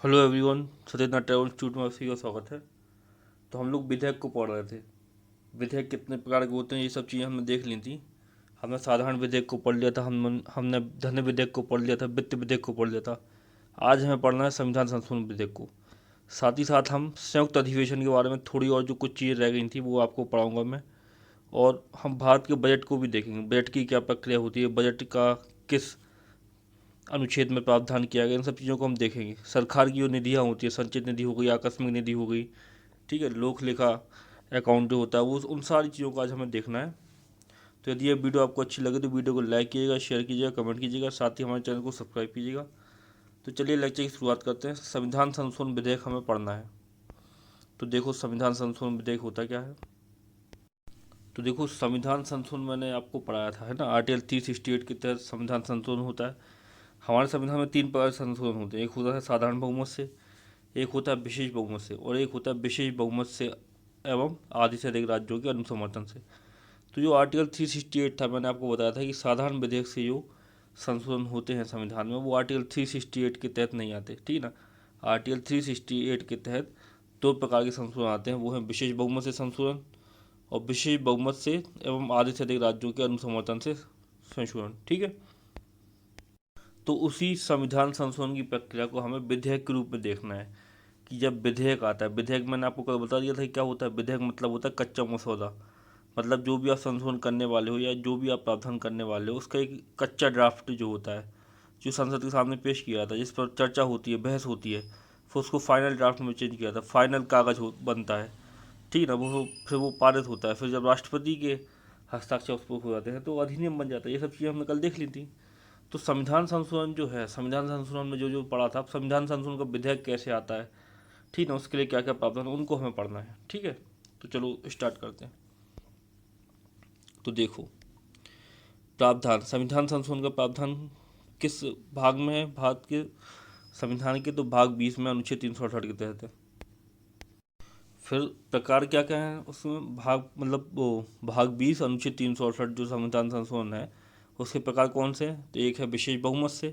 Hello everyone, Satyanarayan travel institute में आपका स्वागत है। तो हम लोग विधेयक को पढ़ रहे थे। विधेयक कितने प्रकार के होते हैं ये सब चीज़ें हमने देख ली थी। हमने साधारण विधेयक को पढ़ लिया था, हमने धन विधेयक को पढ़ लिया था, वित्त विधेयक को पढ़ लिया था। आज हमें पढ़ना है संविधान संशोधन विधेयक को। साथ ही साथ हम संयुक्त अधिवेशन के बारे में थोड़ी और जो कुछ चीज़ें रह गई थी वो आपको पढ़ाऊँगा मैं। और हम भारत के बजट को भी देखेंगे, बजट की क्या प्रक्रिया होती है, बजट का किस अनुच्छेद में प्रावधान किया गया, इन सब चीज़ों को हम देखेंगे। सरकार की जो निधियाँ होती है, संचित निधि हो गई, आकस्मिक निधि हो गई, ठीक है, लोक लेखा अकाउंट जो होता है वो, उन सारी चीज़ों को आज हमें देखना है। तो यदि ये वीडियो आपको अच्छी लगे तो वीडियो को लाइक कीजिएगा, शेयर कीजिएगा, कमेंट कीजिएगा, साथ ही हमारे चैनल को सब्सक्राइब कीजिएगा। तो चलिए लेक्चर की शुरुआत करते हैं। संविधान संशोधन विधेयक हमें पढ़ना है। तो देखो संविधान संशोधन विधेयक होता क्या है। तो देखो संविधान संशोधन मैंने आपको पढ़ाया था, है ना। आर्टिकल 368 के तहत संविधान संशोधन होता है। हमारे संविधान में तीन प्रकार के संशोधन होते हैं। एक होता है साधारण बहुमत से, एक होता है विशेष बहुमत से, और एक होता है विशेष बहुमत से एवं आधे से अधिक राज्यों के अनुसमर्थन से। तो जो आर्टिकल 368 था, मैंने आपको बताया था कि साधारण विधेयक से जो संशोधन होते हैं संविधान में वो आर्टिकल 368 के तहत नहीं आते, ठीक है ना। आर्टिकल 368 के तहत दो प्रकार के संशोधन आते हैं, वो हैं विशेष बहुमत से संशोधन और विशेष बहुमत से एवं आधे से अधिक राज्यों के अनुसमर्थन से संशोधन, ठीक है। तो उसी संविधान संशोधन की प्रक्रिया को हमें विधेयक के रूप में देखना है कि जब विधेयक आता है, विधेयक मैंने आपको कल बता दिया था कि क्या होता है। विधेयक मतलब होता है कच्चा मसौदा। मतलब जो भी आप संशोधन करने वाले हो या जो भी आप प्रावधान करने वाले हो उसका एक कच्चा ड्राफ्ट जो होता है, जो संसद के सामने पेश किया जाता है, जिस पर चर्चा होती है, बहस होती है, फिर उसको फाइनल ड्राफ्ट में चेंज किया जाता है, फाइनल कागज बनता है, ठीक है ना। वो फिर वो पारित होता है, फिर जब राष्ट्रपति के हस्ताक्षर उस पर हो जाते हैं तो अधिनियम बन जाता है। ये सब चीज़ें हमने कल देख ली थी। तो संविधान संशोधन जो है, संविधान संशोधन में जो जो पढ़ा था, अब संविधान संशोधन का विधेयक कैसे आता है, ठीक है, उसके लिए क्या क्या प्रावधान है उनको हमें पढ़ना है, ठीक है। तो चलो स्टार्ट करते हैं। तो देखो प्रावधान, संविधान संशोधन का प्रावधान किस भाग में है भारत के संविधान के, तो भाग 20 में अनुच्छेद 368 के तहत है। फिर प्रकार क्या क्या है उसमें, भाग मतलब वो भाग 20 अनुच्छेद 368 जो संविधान संशोधन है उसके प्रकार कौन से हैं, तो एक है विशेष बहुमत से,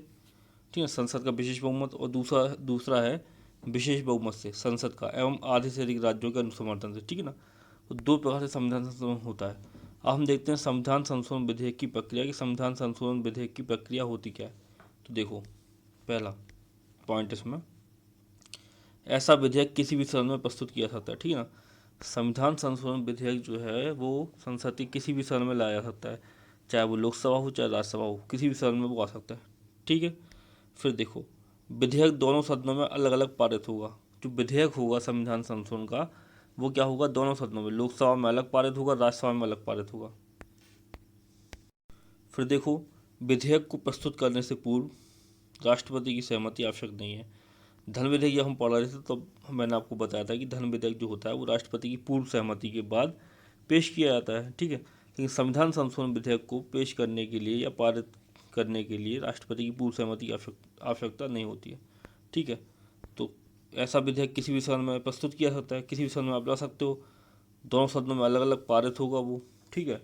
ठीक है, संसद का विशेष बहुमत, और दूसरा दूसरा है विशेष बहुमत से संसद का एवं आधे से अधिक राज्यों के अनुसमर्थन से, ठीक है ना। तो दो प्रकार से संविधान संशोधन होता है। अब हम देखते हैं संविधान संशोधन विधेयक की प्रक्रिया की संविधान संशोधन विधेयक की प्रक्रिया होती क्या है। तो देखो पहला पॉइंट इसमें, ऐसा विधेयक किसी भी सदन में प्रस्तुत किया सकता है, ठीक है ना। संविधान संशोधन विधेयक जो है वो संसद के किसी भी सदन में लाया जा सकता है, चाहे वो लोकसभा हो चाहे राज्यसभा हो, किसी भी सदन में वो आ सकता है, ठीक है। फिर देखो विधेयक दोनों सदनों में अलग अलग पारित होगा। जो विधेयक होगा संविधान संशोधन का वो क्या होगा, दोनों सदनों में, लोकसभा में अलग पारित होगा, राज्यसभा में अलग पारित होगा। फिर देखो विधेयक को प्रस्तुत करने से पूर्व राष्ट्रपति की सहमति आवश्यक नहीं है। धन विधेयक जब हम पढ़ रहे थे तो मैंने आपको बताया था कि धन विधेयक जो होता है वो राष्ट्रपति की पूर्व सहमति के बाद पेश किया जाता है, ठीक है। लेकिन संविधान संशोधन विधेयक को पेश करने के लिए या पारित करने के लिए राष्ट्रपति की पूर्व सहमति की आवश्यकता नहीं होती है, ठीक है। तो ऐसा विधेयक किसी भी सदन में प्रस्तुत किया सकता है, किसी भी सदन में आप ला सकते हो, दोनों सदनों में अलग अलग पारित होगा वो, ठीक है।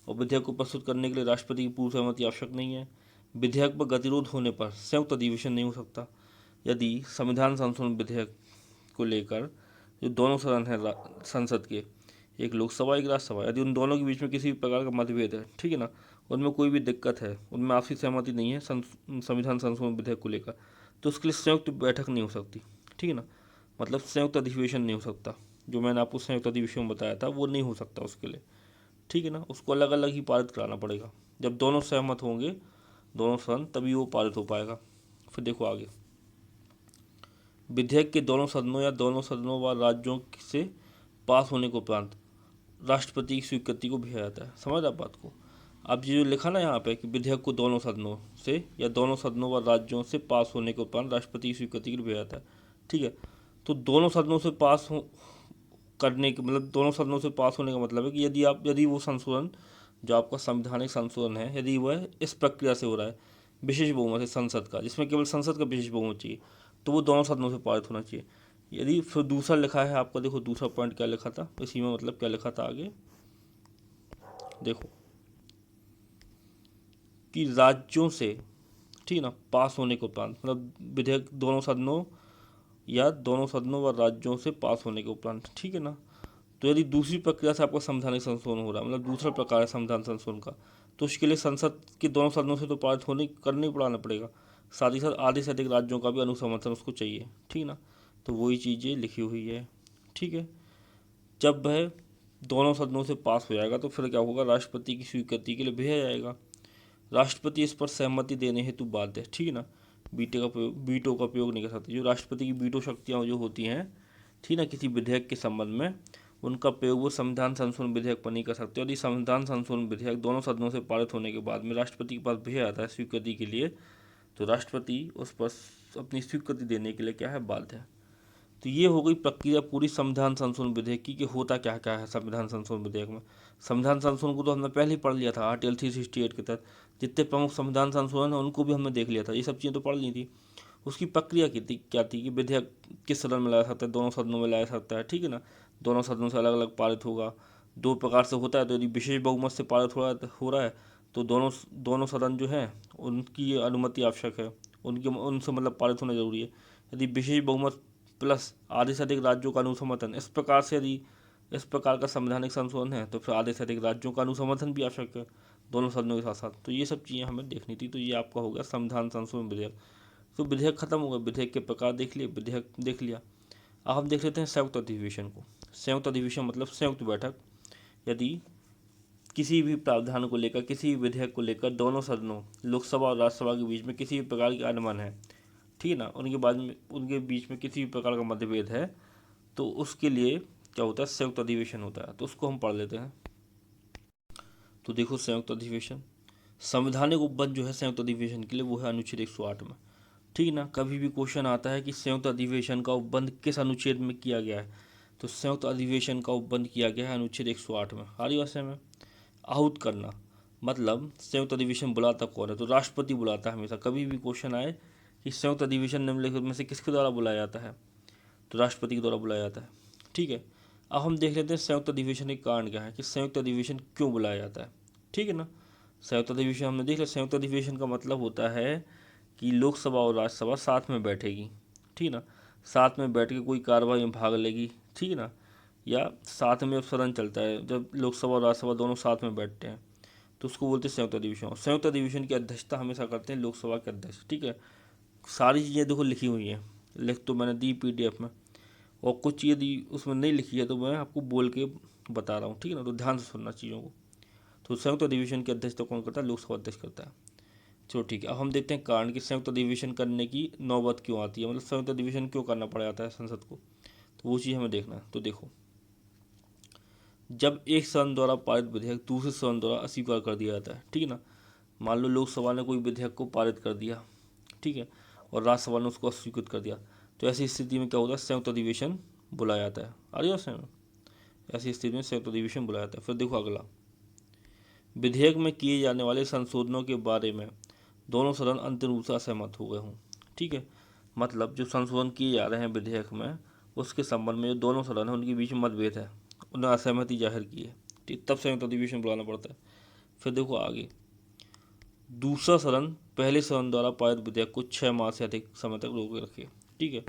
और विधेयक को प्रस्तुत करने के लिए राष्ट्रपति की पूर्व सहमति आवश्यक नहीं है। विधेयक पर गतिरोध होने पर संयुक्त अधिवेशन नहीं हो सकता। यदि संविधान संशोधन विधेयक को लेकर जो दोनों सदन हैं संसद के, एक लोकसभा एक राज्यसभा, यदि उन दोनों के बीच में किसी भी प्रकार का मतभेद है, ठीक है ना, उनमें कोई भी दिक्कत है, उनमें आपसी सहमति नहीं है संविधान संशोधन विधेयक को लेकर, तो उसके लिए संयुक्त बैठक नहीं हो सकती, ठीक है ना। मतलब संयुक्त अधिवेशन नहीं हो सकता। जो मैंने आपको संयुक्त अधिवेशन बताया था वो नहीं हो सकता उसके लिए, ठीक है ना। उसको अलग अलग ही पारित कराना पड़ेगा। जब दोनों सहमत होंगे दोनों सदन तभी वो पारित हो पाएगा। फिर देखो आगे, विधेयक के दोनों सदनों या दोनों सदनों व राज्यों से पास होने के उपरांत राष्ट्रपति की स्वीकृति को भेजा जाता है। समझ आप बात को। अब ये जो लिखा ना यहाँ पे कि विधेयक को दोनों सदनों से या दोनों सदनों व राज्यों से पास होने के उपरांत राष्ट्रपति की स्वीकृति के लिए भेजा जाता है, ठीक है। तो दोनों सदनों से पास हो करने के मतलब दोनों सदनों से पास होने का मतलब है कि यदि वो संशोधन जो आपका संवैधानिक संशोधन है यदि वह इस प्रक्रिया से हो रहा है, विशेष बहुमत है संसद का, जिसमें केवल संसद का विशेष बहुमत चाहिए, तो वो दोनों सदनों से पारित होना चाहिए। यदि फिर दूसरा लिखा है आपका, देखो दूसरा पॉइंट क्या लिखा था इसी में, मतलब क्या लिखा था आगे देखो, कि राज्यों से, ठीक है ना, पास होने के उपरांत, मतलब विधेयक दोनों सदनों या दोनों सदनों व राज्यों से पास होने के उपरांत, ठीक है ना। तो यदि दूसरी प्रक्रिया से आपका संवैधानिक संशोधन हो रहा है, मतलब दूसरा प्रकार है संविधान संशोधन का, तो उसके लिए संसद के दोनों सदनों से तो पारित होने करने पड़ाना पड़ेगा, साथ ही साथ आधे से अधिक राज्यों का भी अनुसमर्थन उसको चाहिए, ठीक है ना। तो वही चीज़ें लिखी हुई है, ठीक है। जब वह दोनों सदनों से पास हो जाएगा तो फिर क्या होगा, राष्ट्रपति की स्वीकृति के लिए भेजा जाएगा। राष्ट्रपति इस पर सहमति देने हेतु बाध्य है, ठीक है ना। वीटो का प्रयोग नहीं कर सकते। जो राष्ट्रपति की वीटो शक्तियाँ जो होती हैं, ठीक है ना, किसी विधेयक के संबंध में, उनका प्रयोग वो संविधान संशोधन विधेयक पर नहीं कर सकते। यदि संविधान संशोधन विधेयक दोनों सदनों से पारित होने के बाद में राष्ट्रपति के पास भेजा जाता है स्वीकृति के लिए, तो राष्ट्रपति उस पर अपनी स्वीकृति देने के लिए क्या है, बाध्य है। तो ये हो गई प्रक्रिया पूरी संविधान संशोधन विधेयक की, कि होता क्या क्या है संविधान संशोधन विधेयक में। संविधान संशोधन को तो हमने पहले ही पढ़ लिया था, आर्टिकल 368 के तहत जितने प्रमुख संविधान संशोधन है उनको भी हमने देख लिया था, ये सब चीज़ें तो पढ़ ली थी। उसकी प्रक्रिया की थी क्या थी, कि विधेयक किस सदन में लाया सकता है, दोनों सदनों में लाया सकता है, ठीक है ना। दोनों सदनों से अलग अलग पारित होगा, दो प्रकार से होता है। तो यदि विशेष बहुमत से पारित हो रहा है तो दोनों दोनों सदन जो है उनकी अनुमति आवश्यक है, उनकी उनसे मतलब पारित होना जरूरी है। यदि विशेष बहुमत प्लस आधे से अधिक राज्यों का अनुसमर्थन, इस प्रकार से यदि इस प्रकार का संवैधानिक संशोधन है तो फिर आधे से अधिक राज्यों का अनुसमर्थन भी आवश्यक है दोनों सदनों के साथ साथ। तो ये सब चीज़ें हमें देखनी थी। तो ये आपका हो गया संविधान संशोधन विधेयक। तो विधेयक खत्म हो गया, विधेयक के प्रकार देख लिए, विधेयक देख लिया। अब हम देख लेते हैं संयुक्त अधिवेशन को। संयुक्त अधिवेशन मतलब संयुक्त बैठक। यदि किसी भी प्रावधान को लेकर, किसी भी विधेयक को लेकर दोनों सदनों लोकसभा और राज्यसभा के बीच में किसी भी प्रकार की अनबन है, ठीक है ना, उनके बाद में उनके बीच में किसी भी प्रकार का मतभेद है, तो उसके लिए क्या होता है, संयुक्त अधिवेशन होता है। तो उसको हम पढ़ लेते हैं। तो देखो संयुक्त अधिवेशन, संवैधानिक उपबंध जो है संयुक्त अधिवेशन के लिए वो है अनुच्छेद 108 में, ठीक है ना। कभी भी क्वेश्चन आता है कि संयुक्त अधिवेशन का उपबंध किस अनुच्छेद में किया गया है, तो संयुक्त अधिवेशन का उपबंध किया गया है अनुच्छेद 108 में। हारी भाषा में आहूत करना, मतलब संयुक्त अधिवेशन बुलाता कौन है, तो राष्ट्रपति बुलाता है हमेशा। कभी भी क्वेश्चन आए कि संयुक्त अधिवेशन निम्नलिखित में से किसके द्वारा बुलाया जाता है, तो राष्ट्रपति के द्वारा बुलाया जाता है, ठीक है। अब हम देख लेते हैं संयुक्त अधिवेशन के कारण क्या है, कि संयुक्त अधिवेशन क्यों बुलाया जाता है, ठीक है ना। संयुक्त अधिवेशन हमने देख लिया। संयुक्त अधिवेशन का मतलब होता है कि लोकसभा और राज्यसभा साथ में बैठेगी, ठीक है ना, साथ में बैठ के कोई कार्रवाई में भाग लेगी, ठीक है ना, या साथ में सदन चलता है जब लोकसभा और राज्यसभा दोनों साथ में बैठते हैं, तो उसको बोलते हैं संयुक्त अधिवेशन। संयुक्त अधिवेशन की अध्यक्षता हमेशा करते हैं लोकसभा के अध्यक्ष, ठीक है। सारी चीज़ें देखो लिखी हुई हैं, लिख तो मैंने दी PDF में, और कुछ चीज़ें दी उसमें नहीं लिखी है तो मैं आपको बोल के बता रहा हूँ, ठीक है ना। तो ध्यान से सुनना चीज़ों को। तो संयुक्त अधिवेशन की अध्यक्षता कौन करता है, लोकसभा अध्यक्ष करता है। चलो ठीक है। अब हम देखते हैं कारण कि संयुक्त अधिवेशन करने की नौबत क्यों आती है, मतलब संयुक्त अधिवेशन क्यों करना पड़ जाता है संसद को, तो वो चीज़ हमें देखना है। तो देखो, जब एक सदन द्वारा पारित विधेयक दूसरे सदन द्वारा अस्वीकार कर दिया जाता है, ठीक है ना। मान लो लोकसभा ने कोई विधेयक को पारित कर दिया, ठीक है, और राज्यसभा ने उसको अस्वीकृत कर दिया, तो ऐसी स्थिति में क्या होता है, संयुक्त अधिवेशन बुलाया जाता है। आ रही है, ऐसी स्थिति में संयुक्त अधिवेशन बुलाया जाता है। फिर देखो अगला, विधेयक में किए जाने वाले संशोधनों के बारे में दोनों सदन अंतिम रूप से असहमत हो गए हों, ठीक है। मतलब जो संशोधन किए जा रहे हैं विधेयक में, उसके संबंध में जो दोनों सदन हैं उनके बीच में मतभेद है, उन्हें असहमति जाहिर की है, ठीक, तब संयुक्त अधिवेशन बुलाना पड़ता है। फिर देखो आगे, दूसरा सदन पहले सदन द्वारा पारित विधेयक को 6 माह से अधिक समय तक रोके रखे, ठीक है।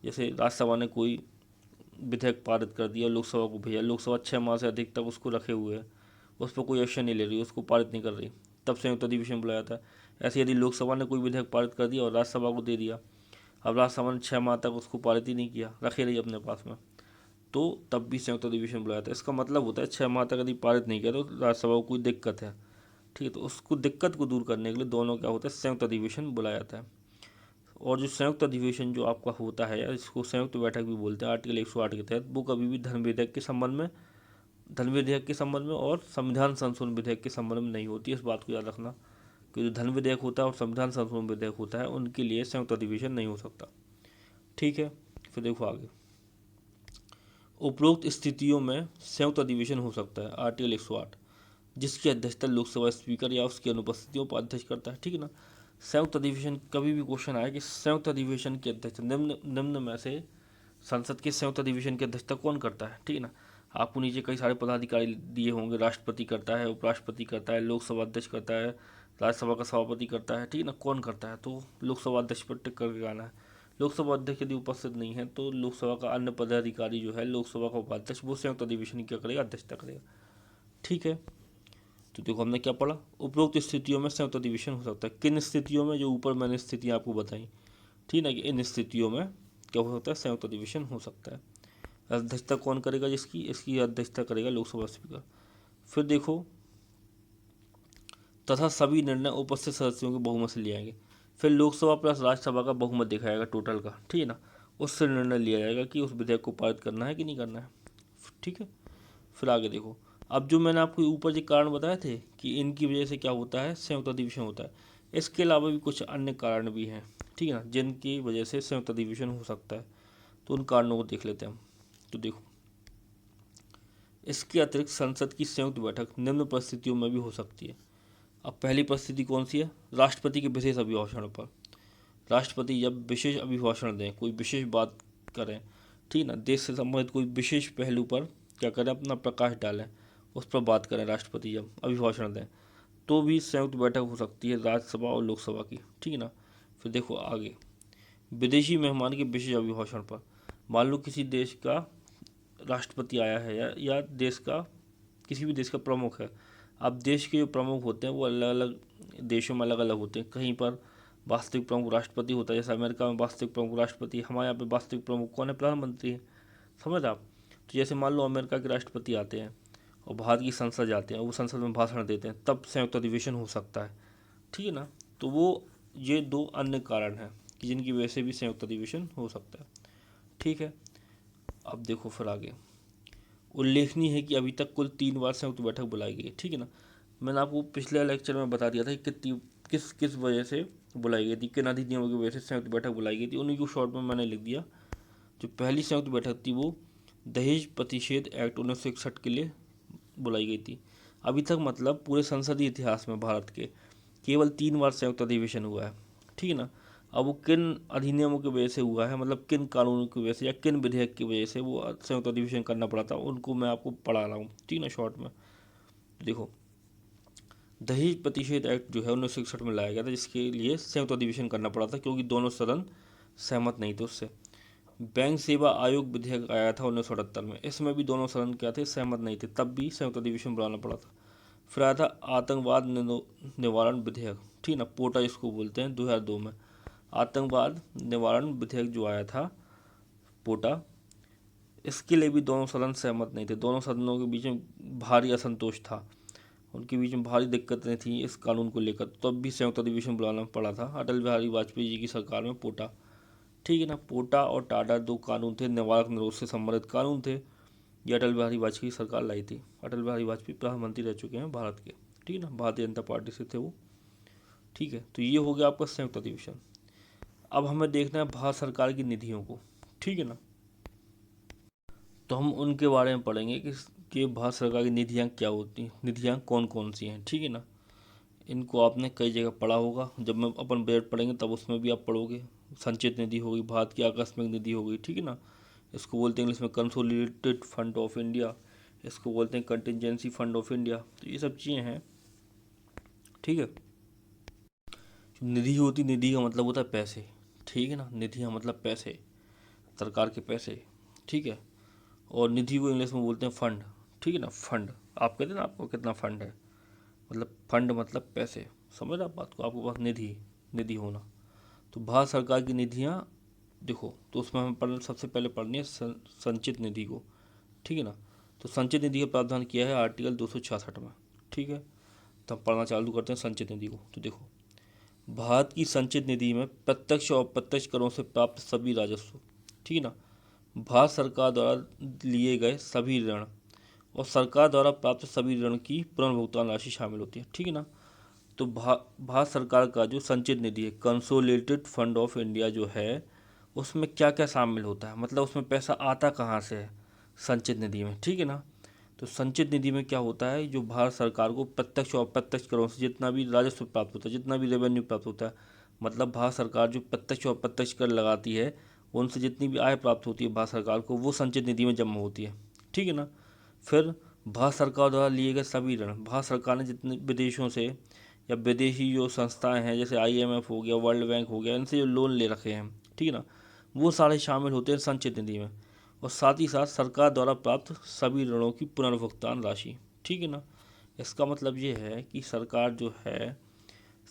जैसे राज्यसभा ने कोई विधेयक पारित कर दिया, लोकसभा को भेजा, लोकसभा 6 माह से अधिक तक उसको रखे हुए है, उस पर कोई एक्शन नहीं ले रही, उसको पारित नहीं कर रही, तब संयुक्त अधिवेशन बुलाया जाता है। ऐसे यदि लोकसभा ने कोई विधेयक पारित कर दिया और राज्यसभा को दे दिया, अब राज्यसभा ने 6 माह तक उसको पारित ही नहीं किया, रखे रही अपने पास में, तो तब भी संयुक्त अधिवेशन बुलाया जाता है। इसका मतलब होता है 6 माह तक यदि पारित नहीं किया तो राज्यसभा को कोई दिक्कत है, ठीक है, तो उसको दिक्कत को दूर करने के लिए दोनों क्या होता है, संयुक्त अधिवेशन बुलाया जाता है। और जो संयुक्त अधिवेशन जो आपका होता है, या इसको संयुक्त बैठक भी बोलते हैं आर्टिकल 108 के तहत, वो कभी भी धन विधेयक के संबंध में, धन विधेयक के संबंध में और संविधान संशोधन विधेयक के संबंध में नहीं होती है। इस बात को याद रखना कि जो धन विधेयक होता है और संविधान संशोधन विधेयक होता है उनके लिए संयुक्त अधिवेशन नहीं हो सकता, ठीक है। फिर देखो आगे, उपरोक्त स्थितियों में संयुक्त अधिवेशन हो सकता है आर्टिकल 108, जिसकी अध्यक्षता लोकसभा स्पीकर या उसकी अनुपस्थितियों पर अध्यक्ष करता है, ठीक है ना। संयुक्त अधिवेशन, कभी भी क्वेश्चन आया कि संयुक्त अधिवेशन की अध्यक्षता निम्न में से संसद के संयुक्त अधिवेशन की अध्यक्षता कौन करता है, ठीक है ना। आपको नीचे कई सारे पदाधिकारी दिए होंगे, राष्ट्रपति करता है, उपराष्ट्रपति करता है, लोकसभा अध्यक्ष करता है, राज्यसभा का सभापति करता है, ठीक है ना, कौन करता है, तो लोकसभा अध्यक्ष पर टिक करके गाना है। लोकसभा अध्यक्ष यदि उपस्थित नहीं है तो लोकसभा का अन्य पदाधिकारी जो है, लोकसभा का उपाध्यक्ष, वो संयुक्त अधिवेशन की क्या करेगा, अध्यक्षता करेगा। ठीक है, तो देखो हमने क्या पढ़ा, उपरोक्त स्थितियों में संयुक्त अधिवेशन हो सकता है। किन स्थितियों में, जो ऊपर मैंने स्थितियाँ आपको बताई, ठीक है, कि इन स्थितियों में क्या हो सकता है, संयुक्त अधिवेशन हो सकता है। अध्यक्षता कौन करेगा, जिसकी, इसकी अध्यक्षता करेगा लोकसभा स्पीकर। फिर देखो, तथा सभी निर्णय उपस्थित सदस्यों के बहुमत से लिए जाएंगे। फिर लोकसभा प्लस राज्यसभा का बहुमत देखा जाएगा टोटल का, ठीक है ना, उससे निर्णय लिया जाएगा कि उस विधेयक को पारित करना है कि नहीं करना है। ठीक है, फिर आगे देखो, अब जो मैंने आपको ऊपर जो कारण बताए थे कि इनकी वजह से क्या होता है, संयुक्त अधिवेशन होता है, इसके अलावा भी कुछ अन्य कारण भी हैं, ठीक है ना, जिनकी वजह से संयुक्त अधिवेशन हो सकता है। तो उन कारणों को देख लेते हैं हम। तो देखो, इसके अतिरिक्त संसद की संयुक्त बैठक निम्न परिस्थितियों में भी हो सकती है। अब पहली परिस्थिति कौन सी है, राष्ट्रपति के विशेष अभिभाषण पर। राष्ट्रपति जब विशेष अभिभाषण दें, कोई विशेष बात करें, ठीक ना, देश से संबंधित कोई विशेष पहलू पर क्या करें, अपना प्रकाश डालें, उस पर बात करें, राष्ट्रपति जब अभिभाषण दें, तो भी संयुक्त बैठक हो सकती है राज्यसभा और लोकसभा की, ठीक है ना। फिर देखो आगे, विदेशी मेहमान के विशेष अभिभाषण पर। मान लो किसी देश का राष्ट्रपति आया है, या देश का, किसी भी देश का प्रमुख है। अब देश के जो प्रमुख होते हैं वो अलग अलग देशों में अलग अलग होते हैं। कहीं पर वास्तविक प्रमुख राष्ट्रपति होता है, जैसे अमेरिका में वास्तविक प्रमुख राष्ट्रपति, हमारे यहाँ पे वास्तविक प्रमुख कौन है, प्रधानमंत्री है। समझ आप। तो जैसे मान लो अमेरिका के राष्ट्रपति आते हैं और भारत की संसद जाते हैं, वो संसद में भाषण देते हैं, तब संयुक्त अधिवेशन हो सकता है, ठीक है ना। तो वो ये दो अन्य कारण हैं कि जिनकी वजह से भी संयुक्त अधिवेशन हो सकता है। ठीक है, अब देखो फिर आगे, उल्लेखनीय है कि अभी तक कुल 3 बार संयुक्त बैठक बुलाई गई है, ठीक है ना। मैंने आपको पिछले लेक्चर में बता दिया था कि किस किस वजह से बुलाई गई थी, किन अधिनियमों की वजह से संयुक्त बैठक बुलाई गई थी, उन्हीं को शॉर्ट में मैंने लिख दिया। जो पहली संयुक्त बैठक थी वो दहेज प्रतिषेध एक्ट 1961 के लिए बुलाई गई थी। अभी तक मतलब पूरे संसदीय इतिहास में भारत के केवल 3 बार संयुक्त अधिवेशन हुआ है, ठीक है ना। अब वो किन अधिनियमों की वजह से हुआ है, मतलब किन कानूनों की वजह से या किन विधेयक की वजह से वो संयुक्त अधिवेशन करना पड़ा था, उनको मैं आपको पढ़ा रहा हूँ, ठीक है ना, शॉर्ट में। देखो, दहेज प्रतिषेध एक्ट जो है 1961 में लाया गया था, जिसके लिए संयुक्त अधिवेशन करना पड़ा था क्योंकि दोनों सदन सहमत नहीं थे उससे। बैंक सेवा आयोग विधेयक आया था 1978 में, इसमें भी दोनों सदन क्या थे, सहमत नहीं थे, तब भी संयुक्त अधिवेशन बुलाना पड़ा था। फिर आया था आतंकवाद निवारण विधेयक, ठीक ना, पोटा जिसको बोलते हैं, 2002 में आतंकवाद निवारण विधेयक जो आया था, पोटा, इसके लिए भी दोनों सदन सहमत नहीं थे। दोनों सदनों के बीच में भारी असंतोष था, उनके बीच में भारी दिक्कतें थी इस कानून को लेकर, तब भी संयुक्त अधिवेशन बुलाना पड़ा था अटल बिहारी वाजपेयी जी की सरकार में, पोटा, ठीक है ना। पोटा और टाडा दो कानून थे, निवारक निरोध से संबंधित कानून थे, ये अटल बिहारी वाजपेयी की सरकार लाई थी। अटल बिहारी वाजपेयी प्रधानमंत्री रह चुके हैं भारत के, ठीक है ना, भारतीय जनता पार्टी से थे वो। ठीक है, तो ये हो गया आपका संयुक्त अधिवेशन। अब हमें देखना है भारत सरकार की निधियों को, ठीक है ना। तो हम उनके बारे में पढ़ेंगे कि भारत सरकार की निधियाँ क्या होती हैं, निधियाँ कौन कौन सी हैं, ठीक है ना। इनको आपने कई जगह पढ़ा होगा, जब मैं अपन बजट पढ़ेंगे तब उसमें भी आप पढ़ोगे। संचित निधि होगी, भारत की आकस्मिक निधि होगी, ठीक है ना, इसको बोलते हैं इंग्लिश में कंसोलिडेटेड फंड ऑफ इंडिया, इसको बोलते हैं कंटिजेंसी फंड ऑफ इंडिया। तो ये सब चीज़ें हैं, ठीक है। निधि होती, निधि का मतलब होता है पैसे, ठीक है ना, निधि का मतलब पैसे, सरकार के पैसे, ठीक है। और निधि को इंग्लिश में बोलते हैं फंड, ठीक है ना, फंड। आप कहते हैं ना आपको कितना फंड है, मतलब फंड मतलब पैसे, समझ रहे आप बात को, आपके पास निधि, निधि होना। तो भारत सरकार की निधियाँ देखो, तो उसमें हमें सबसे पहले पढ़नी है संचित निधि को, ठीक है ना। तो संचित निधि का प्रावधान किया है आर्टिकल 266 में, ठीक है। तो हम पढ़ना चालू करते हैं संचित निधि को। तो देखो, भारत की संचित निधि में प्रत्यक्ष और अप्रत्यक्ष करों से प्राप्त सभी राजस्व, ठीक है ना, भारत सरकार द्वारा लिए गए सभी ऋण और सरकार द्वारा प्राप्त सभी ऋण की पुनर्भुगतान राशि शामिल होती है, ठीक है ना। तो भारत सरकार का जो संचित निधि है, कंसोलिडेटेड फंड ऑफ इंडिया जो है, उसमें क्या क्या शामिल होता है, मतलब उसमें पैसा आता कहाँ से है, संचित निधि में, ठीक है ना। तो संचित निधि में क्या होता है, जो भारत सरकार को प्रत्यक्ष और अप्रत्यक्ष करों से जितना भी राजस्व प्राप्त होता है, जितना भी रेवेन्यू प्राप्त होता है, मतलब भारत सरकार जो प्रत्यक्ष और अप्रत्यक्ष कर लगाती है, उनसे जितनी भी आय प्राप्त होती है भारत सरकार को, वो संचित निधि में जमा होती है, ठीक है ना। फिर भारत सरकार द्वारा लिए गए सभी ऋण, भारत सरकार ने जितने विदेशों से या विदेशी जो संस्थाएं हैं, जैसे IMF हो गया, वर्ल्ड बैंक हो गया, इनसे जो लोन ले रखे हैं, ठीक है ना, वो सारे शामिल होते हैं संचित निधि में। और साथ ही साथ सरकार द्वारा प्राप्त सभी ऋणों की पुनर्भुगतान राशि। ठीक है ना। इसका मतलब ये है कि सरकार जो है,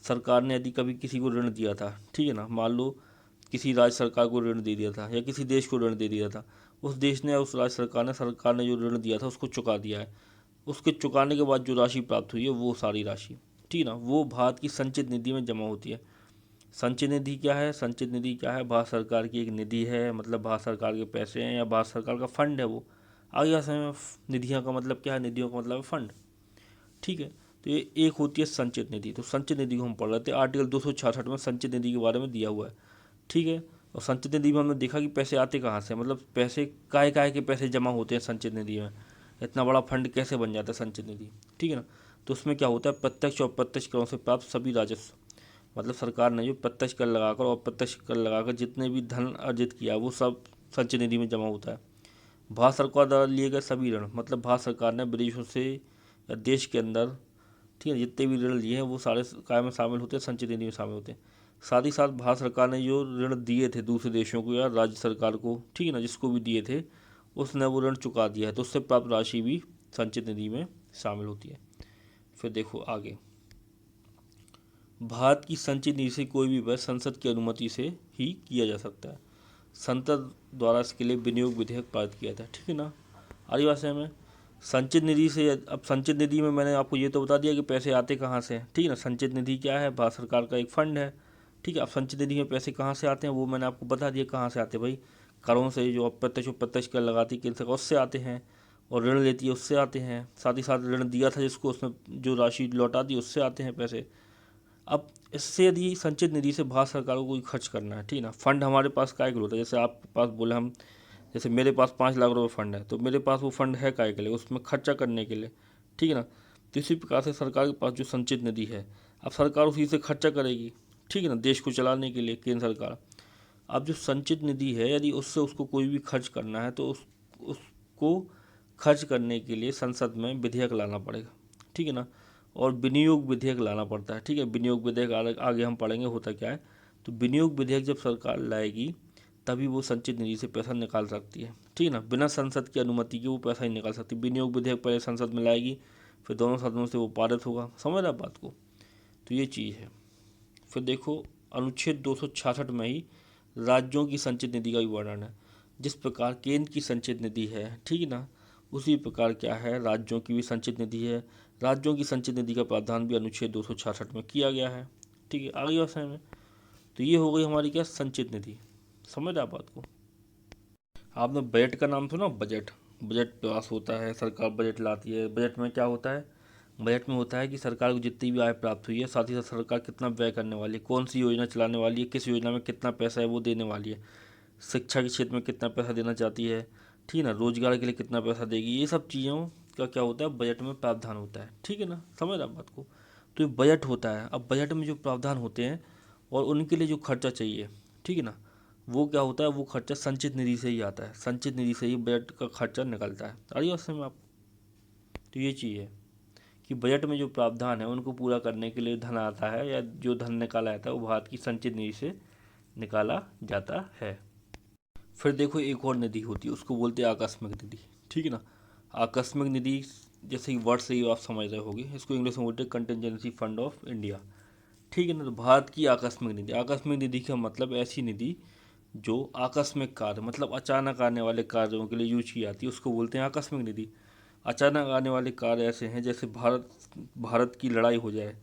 सरकार ने यदि कभी किसी को ऋण दिया था, ठीक है ना, मान लो किसी राज्य सरकार को ऋण दे दिया था या किसी देश को ऋण दे दिया था, उस देश ने, उस राज्य सरकार ने जो ऋण दिया था उसको चुका दिया है। उसके चुकाने के बाद जो राशि प्राप्त हुई है वो सारी राशि, ठीक है ना, वो भारत की संचित निधि में जमा होती है। संचित निधि क्या है? संचित निधि क्या है? भारत सरकार की एक निधि है, मतलब भारत सरकार के पैसे हैं या भारत सरकार का फंड है वो। आगे समय निधियाँ का मतलब क्या है? निधियों का मतलब है फंड। ठीक है। तो ये एक होती है संचित निधि। तो संचित निधि को हम पढ़ रहे थे, आर्टिकल 266 में संचित निधि के बारे में दिया हुआ है। ठीक है। और संचित निधि में हमने देखा कि पैसे आते कहाँ से, मतलब पैसे काय काय के पैसे जमा होते हैं संचित निधि में, इतना बड़ा फंड कैसे बन जाता है संचित निधि। ठीक है ना। तो उसमें क्या होता है, प्रत्यक्ष और अप्रत्यक्ष करों से प्राप्त सभी राजस्व, मतलब सरकार ने जो प्रत्यक्ष कर लगाकर और अप्रत्यक्ष कर लगाकर जितने भी धन अर्जित किया वो सब संचित निधि में जमा होता है। भारत सरकार द्वारा लिए गए सभी ऋण, मतलब भारत सरकार ने विदेशों से या देश के अंदर, ठीक है, जितने भी ऋण लिए हैं वो सारे काय में शामिल होते हैं, संचित निधि में शामिल होते हैं। साथ ही साथ भारत सरकार ने जो ऋण दिए थे दूसरे देशों को या राज्य सरकार को, ठीक है ना, जिसको भी दिए थे, उसने वो ऋण चुका दिया है, तो उससे प्राप्त राशि भी संचित निधि में शामिल होती है। फिर देखो आगे, भारत की संचित निधि से कोई भी व्यय संसद की अनुमति से ही किया जा सकता है। संसद द्वारा इसके लिए विनियोग विधेयक पारित किया था। ठीक है ना। आगे बात है हमें संचित निधि से, अब संचित निधि में मैंने आपको ये तो बता दिया कि पैसे आते कहाँ से हैं। ठीक है ना। संचित निधि क्या है? भारत सरकार का एक फंड है। ठीक है। अब संचित निधि में पैसे कहाँ से आते हैं वो मैंने आपको बता दिया कहाँ से आते हैं भाई। करों से, जो अप्रत्यक्ष प्रत्यक्ष कर लगाती केंद्र सरकार, उससे आते हैं। और ऋण लेती है उससे आते हैं। साथ ही साथ ऋण दिया था जिसको, उसने जो राशि लौटा दी उससे आते हैं पैसे। अब इससे यदि संचित निधि से भारत सरकार को कोई खर्च करना है, ठीक है ना, फंड हमारे पास काय के लिए होता है, जैसे आपके पास बोले हम, जैसे मेरे पास 5 लाख रुपए फंड है, तो मेरे पास वो फंड है काय के लिए? उसमें खर्चा करने के लिए। ठीक है ना। तो इसी प्रकार से सरकार के पास जो संचित निधि है, अब सरकार उसी से खर्चा करेगी, ठीक है ना, देश को चलाने के लिए केंद्र सरकार। अब जो संचित निधि है, यदि उससे उसको कोई भी खर्च करना है तो उसको खर्च करने के लिए संसद में विधेयक लाना पड़ेगा। ठीक है ना। और विनियोग विधेयक लाना पड़ता है। ठीक है। विनियोग विधेयक आगे हम पढ़ेंगे होता क्या है। तो विनियोग विधेयक जब सरकार लाएगी तभी वो संचित निधि से पैसा निकाल सकती है। ठीक है ना। बिना संसद की अनुमति के वो पैसा ही निकाल सकती है। विनियोग विधेयक पहले संसद में लाएगी, फिर दोनों सदनों से वो पारित होगा। समझ रहा बात को। तो ये चीज़ है। फिर देखो, अनुच्छेद 266 में ही राज्यों की संचित निधि का भी वर्णन है। जिस प्रकार केंद्र की संचित निधि है, ठीक है ना, उसी प्रकार क्या है, राज्यों की भी संचित निधि है। राज्यों की संचित निधि का प्रावधान भी अनुच्छेद 266 में किया गया है। ठीक है। आगे व्यवसाय में, तो ये हो गई हमारी क्या, संचित निधि। समझ रहे आप बात को। आपने बजट का नाम सुना? बजट, बजट पास होता है, सरकार बजट लाती है। बजट में क्या होता है? बजट में होता है कि सरकार को जितनी भी आय प्राप्त हुई है, साथ ही साथ सरकार कितना व्यय करने वाली है, कौन सी योजना चलाने वाली है, किस योजना में कितना पैसा है वो देने वाली है, शिक्षा के क्षेत्र में कितना पैसा देना चाहती है, ठीक है ना, रोजगार के लिए कितना पैसा देगी, ये सब चीज़ों का क्या होता है, बजट में प्रावधान होता है। ठीक है ना। समझ रहे आप बात को। तो ये बजट होता है। अब बजट में जो प्रावधान होते हैं और उनके लिए जो खर्चा चाहिए, ठीक है ना, वो क्या होता है, वो खर्चा संचित निधि से ही आता है। संचित निधि से ही बजट का खर्चा निकलता है। आ रही है उसमें आप। तो ये चीज़ है कि बजट में जो प्रावधान है उनको पूरा करने के लिए धन आता है, या जो धन निकाला जाता है वो भारत की संचित निधि से निकाला जाता है। फिर देखो, एक और निधि होती है, उसको बोलते हैं आकस्मिक निधि। ठीक है ना। आकस्मिक निधि, जैसे कि वर्ड से ही आप समझ रहे होगे, इसको इंग्लिश में बोलते हैं कंटिजेंसी फंड ऑफ इंडिया। ठीक है ना। तो भारत की आकस्मिक निधि, आकस्मिक निधि का मतलब ऐसी निधि जो आकस्मिक कार्य, मतलब अचानक आने वाले कार्यों के लिए यूज की जाती है, उसको बोलते हैं आकस्मिक निधि। अचानक आने वाले कार्य ऐसे हैं जैसे भारत भारत की लड़ाई हो जाए,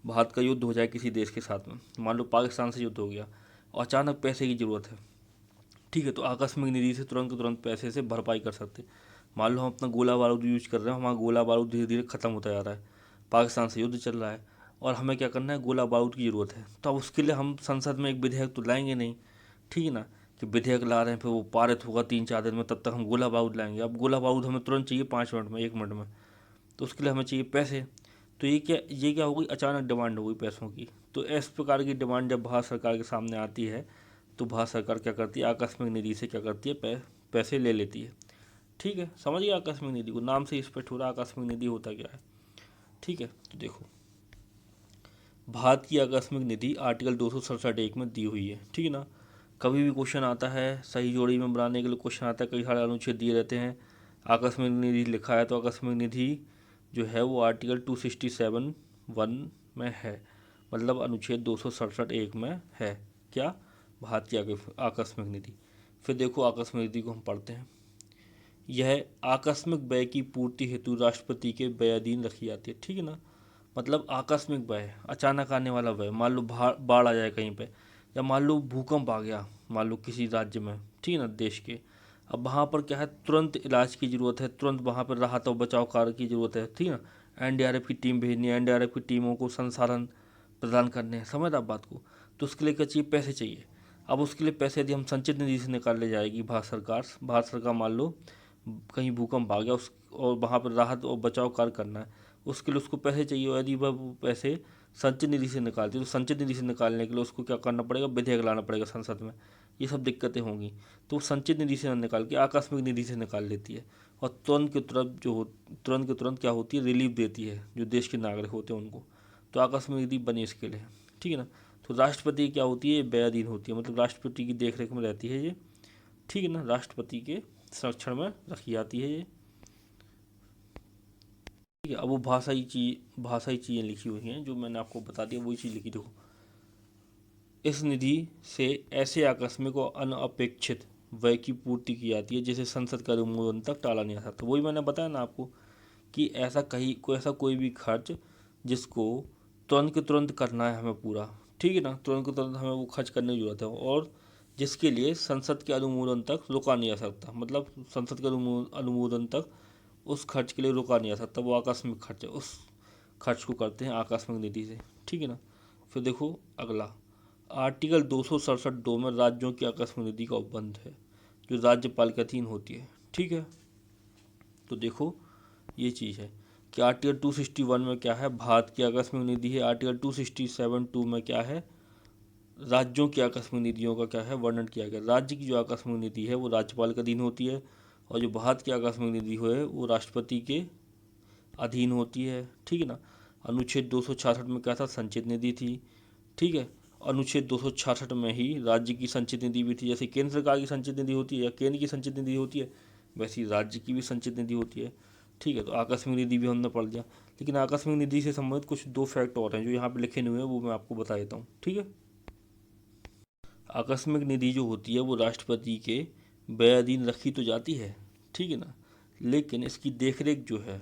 भारत का युद्ध हो जाए किसी देश के साथ में, मान लो पाकिस्तान से युद्ध हो गया और अचानक पैसे की ज़रूरत है। ठीक है। तो आकस्मिक निधि से तुरंत के तुरंत पैसे से भरपाई कर सकते। मान लो हम अपना गोला बारूद यूज कर रहे हैं, हमारा गोला बारूद धीरे धीरे ख़त्म होता जा रहा है, पाकिस्तान से युद्ध चल रहा है और हमें क्या करना है, गोला बारूद की ज़रूरत है। तो अब उसके लिए हम संसद में एक विधेयक तो लाएंगे नहीं, ठीक है ना, कि विधेयक ला रहे हैं फिर वो पारित होगा 3-4 दिन में, तब तक हम गोला बारूद लाएंगे। अब गोला बारूद हमें तुरंत चाहिए, 5 मिनट में, 1 मिनट में। तो उसके लिए हमें चाहिए पैसे। तो ये क्या हो गई, अचानक डिमांड हो गई पैसों की। तो इस प्रकार की डिमांड जब भारत सरकार के सामने आती है तो भारत सरकार क्या करती है, आकस्मिक निधि से क्या करती है, पैसे ले लेती है। ठीक है। समझिए आकस्मिक निधि को, नाम से ही स्पष्ट हो रहा है आकस्मिक निधि होता क्या है। ठीक है। तो देखो, भारत की आकस्मिक निधि आर्टिकल 267(1) में दी हुई है। ठीक है ना। कभी भी क्वेश्चन आता है सही जोड़ी में बनाने के लिए क्वेश्चन आता है, कई सारे अनुच्छेद दिए रहते हैं, आकस्मिक निधि लिखा है तो आकस्मिक निधि जो है वो आर्टिकल 267(1) में है, मतलब अनुच्छेद 267(1) में है क्या, भारतीय आकस्मिक निधि। फिर देखो आकस्मिक निधि को हम पढ़ते हैं। यह आकस्मिक व्यय की पूर्ति हेतु राष्ट्रपति के व्ययाधीन रखी जाती है, ठीक है ना। मतलब आकस्मिक व्यय, अचानक आने वाला व्यय, मान लो बाढ़ आ जाए कहीं पे, या मान लो भूकंप आ गया मान लो किसी राज्य में, ठीक है ना, देश के। अब वहाँ पर क्या है, तुरंत इलाज की ज़रूरत है, तुरंत वहाँ पर राहत और बचाव कार्य की ज़रूरत है, ठीक है ना। एनडीआरएफ की टीम भेजनी है, एनडीआरएफ की टीमों को संसाधन प्रदान करने हैं, समझ आप बात को। तो उसके लिए क्या चाहिए, पैसे चाहिए। अब उसके लिए पैसे यदि हम संचित निधि से निकाल ले जाएगी भारत सरकार मान लो कहीं भूकंप आ गया उस और वहाँ पर राहत और बचाव कार्य करना है, उसके लिए उसको पैसे चाहिए, और यदि वह वो पैसे संचित निधि से निकालती है तो संचित निधि से निकालने के लिए उसको क्या करना पड़ेगा, विधेयक लाना पड़ेगा संसद में, ये सब दिक्कतें होंगी। तो वो संचित निधि से न निकाल के आकस्मिक निधि से निकाल लेती है, और तुरंत के तुरंत क्या होती है, रिलीफ देती है जो देश के नागरिक होते हैं उनको। तो आकस्मिक निधि बनी इसके लिए, ठीक है ना। तो राष्ट्रपति क्या होती है, व्ययाधीन होती है, मतलब राष्ट्रपति की देखरेख में रहती है ये, ठीक है ना, राष्ट्रपति के संरक्षण में रखी जाती है ये, ठीक है। अब वो भाषाई चीज़ें लिखी हुई हैं जो मैंने आपको बता दिया, वही चीज़ लिखी। देखो, इस निधि से ऐसे आकस्मिक और अनअपेक्षित व्यय की पूर्ति की जाती है जिसे संसद के अनुमोदन तक टाला नहीं जा सकता। वही मैंने बताया ना आपको कि ऐसा कोई भी खर्च जिसको तुरंत के तुरंत करना है हमें पूरा, ठीक है ना, तुरंत के तुरंत हमें वो खर्च करने की जरूरत है, और जिसके लिए संसद के अनुमोदन तक रुका नहीं जा सकता, मतलब संसद के अनुमोदन तक उस खर्च के लिए रुका नहीं जा सकता, वो आकस्मिक खर्च है, उस खर्च को करते हैं आकस्मिक निधि से, ठीक है ना। फिर देखो अगला, आर्टिकल 267(2) में राज्यों की आकस्मिक निधि का उपबंध है जो राज्यपाल के अधीन होती है, ठीक है। तो देखो ये चीज़ है कि आर्टिकल 261 में क्या है, भारत की आकस्मिक निधि है। आर्टिकल 267(2) में क्या है, राज्यों की आकस्मिक निधियों का क्या है, वर्णन किया गया। राज्य की जो आकस्मिक निधि है वो राज्यपाल के अधीन होती है, और जो भारत की आकस्मिक निधि है वो राष्ट्रपति के अधीन होती है, ठीक है ना। अनुच्छेद 266 में क्या था, संचित निधि थी, ठीक है। अनुच्छेद 266 में ही राज्य की संचित निधि भी थी, जैसे केंद्र सरकार की संचित निधि होती है या केंद्र की संचित निधि होती है, वैसी राज्य की भी संचित निधि होती है, ठीक है। तो आकस्मिक निधि भी हमने पढ़ लिया, लेकिन आकस्मिक निधि से संबंधित कुछ 2 फैक्ट और हैं जो यहाँ पे लिखे हुए हैं, वो मैं आपको बता देता हूँ, ठीक है। आकस्मिक निधि जो होती है वो राष्ट्रपति के व्ययाधीन रखी तो जाती है, ठीक है ना, लेकिन इसकी देखरेख जो है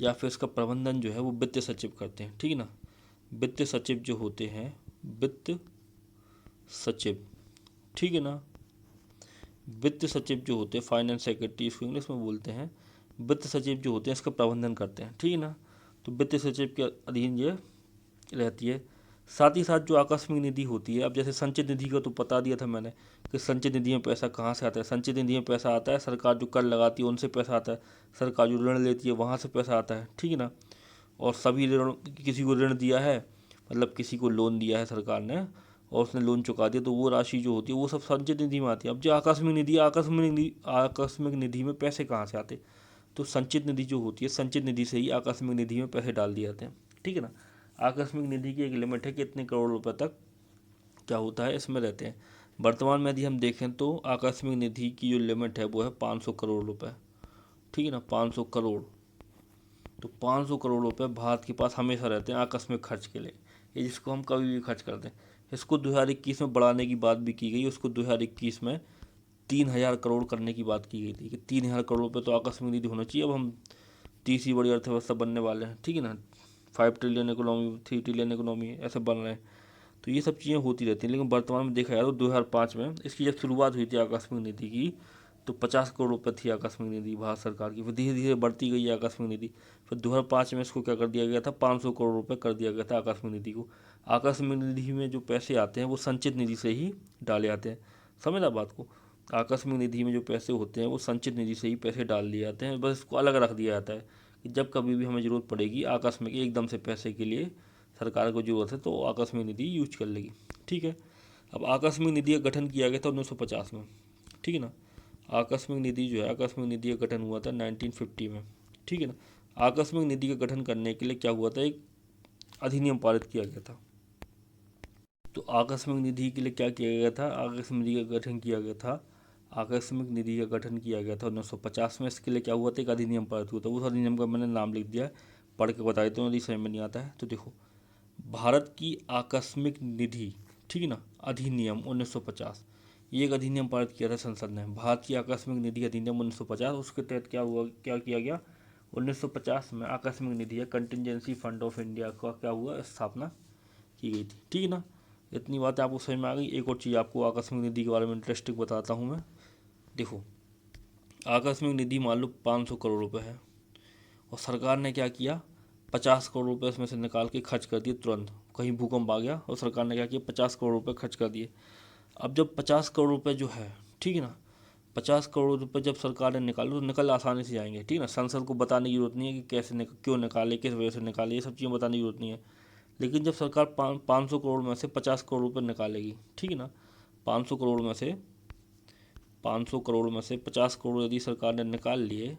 या फिर इसका प्रबंधन जो है वो वित्त सचिव करते हैं, ठीक है ना। वित्त सचिव जो होते हैं, वित्त सचिव, ठीक है ना, वित्त सचिव जो होते हैं, फाइनेंस सेक्रेटरी इसको इंग्लिश में बोलते हैं, वित्त सचिव जो होते हैं इसका प्रबंधन करते हैं, ठीक है ना। तो वित्त सचिव के अधीन ये रहती है। साथ ही साथ जो आकस्मिक निधि होती है, अब जैसे संचित निधि का तो बता दिया था मैंने कि संचित निधि में पैसा कहाँ से आता है। संचित निधि में पैसा आता है, सरकार जो कर लगाती है उनसे पैसा आता है, सरकार जो ऋण लेती है वहाँ से पैसा आता है, ठीक है ना। और सभी ऋण, किसी को ऋण दिया है मतलब किसी को लोन दिया है सरकार ने और उसने लोन चुका दिया, तो वो राशि जो होती है वो सब संचित निधि में आती है। अब जो आकस्मिक निधि में पैसे कहाँ से आते, तो संचित निधि जो होती है, संचित निधि से ही आकस्मिक निधि में पैसे डाल दिए जाते हैं, ठीक है ना। आकस्मिक निधि की एक लिमिट है कि इतने करोड़ रुपए तक क्या होता है इसमें रहते हैं। वर्तमान में यदि हम देखें तो आकस्मिक निधि की जो लिमिट है वो है 500 करोड़ रुपए, ठीक है ना, 500 करोड़। तो 500 करोड़ रुपए भारत के पास हमेशा रहते हैं आकस्मिक खर्च के लिए, ये जिसको हम कभी भी खर्च करते हैं। इसको 2021 में बढ़ाने की बात भी की गई, उसको 2021 में 3000 करोड़ करने की बात की गई थी कि 3000 करोड़ रुपये तो आकस्मिक निधि होना चाहिए। अब हम तीसरी बड़ी अर्थव्यवस्था बनने वाले हैं, ठीक है ना, 5 ट्रिलियन इकोनॉमी, 3 ट्रिलियन इकोनॉमी ऐसे बन रहे हैं। तो ये सब चीज़ें होती रहती हैं, लेकिन वर्तमान में देखा जाए तो 2005 में इसकी जब शुरुआत हुई थी आकस्मिक निधि की, तो 50 करोड़ रुपये थी आकस्मिक निधि भारत सरकार की। फिर धीरे धीरे बढ़ती गई आकस्मिक निधि, फिर 2005 में इसको क्या कर दिया गया था, 500 करोड़ रुपये कर दिया गया था आकस्मिक निधि को। आकस्मिक निधि में जो पैसे आते हैं वो संचित निधि से ही डाले जाते हैं, समझना बात को। आकस्मिक निधि में जो पैसे होते हैं वो संचित निधि से ही पैसे डाल दिए जाते हैं, बस इसको अलग रख दिया जाता है कि जब कभी भी हमें ज़रूरत पड़ेगी आकस्मिक एकदम से पैसे के लिए, सरकार को ज़रूरत है तो आकस्मिक निधि यूज कर लेगी, ठीक है। अब आकस्मिक निधि का गठन किया गया था 1950 में, ठीक है ना। आकस्मिक निधि जो है, आकस्मिक निधि का गठन हुआ था 1950 में, ठीक है ना। आकस्मिक निधि का गठन करने के लिए क्या हुआ था, एक अधिनियम पारित किया गया था। तो आकस्मिक निधि के लिए क्या किया गया था, आकस्मिक निधि का गठन किया गया था। आकस्मिक निधि का गठन किया गया था 1950 में। इसके लिए क्या हुआ था, एक अधिनियम पारित हुआ था। उस अधिनियम का मैंने नाम लिख दिया है, पढ़ के बता देता हूँ यदि समझ में नहीं आता है तो। देखो, भारत की आकस्मिक निधि, ठीक है ना, अधिनियम 1950, ये एक अधिनियम पारित किया था संसद ने, भारत की आकस्मिक निधि अधिनियम 1950। उसके तहत क्या हुआ, क्या किया गया, 1950 में आकस्मिक निधि या कंटिजेंसी फंड ऑफ इंडिया का क्या हुआ, स्थापना की गई थी, ठीक है ना। इतनी बातें आपको समझ में आ गई। एक और चीज़ आपको आकस्मिक निधि के बारे में इंटरेस्टिंग बताता हूँ मैं। देखो, आकस्मिक निधि मान लो 500 करोड़ रुपए है, और सरकार ने क्या किया, 50 करोड़ रुपए इसमें से निकाल के खर्च कर दिए तुरंत। कहीं भूकंप आ गया और सरकार ने क्या किया, 50 करोड़ रुपए खर्च कर दिए। अब जब 50 करोड़ रुपए जो है, ठीक है ना, 50 करोड़ रुपए जब सरकार ने निकाले तो निकल आसानी से जाएंगे, ठीक है ना। संसद को बताने की जरूरत नहीं है कि कैसे क्यों निकाले, किस वजह से निकाले, ये सब चीज़ें बताने की जरूरत नहीं है। लेकिन जब सरकार 500 करोड़ में से 50 करोड़ रुपए निकालेगी, ठीक है ना, 500 करोड़ में से 500 करोड़ में से 50 करोड़ यदि सरकार ने निकाल लिए,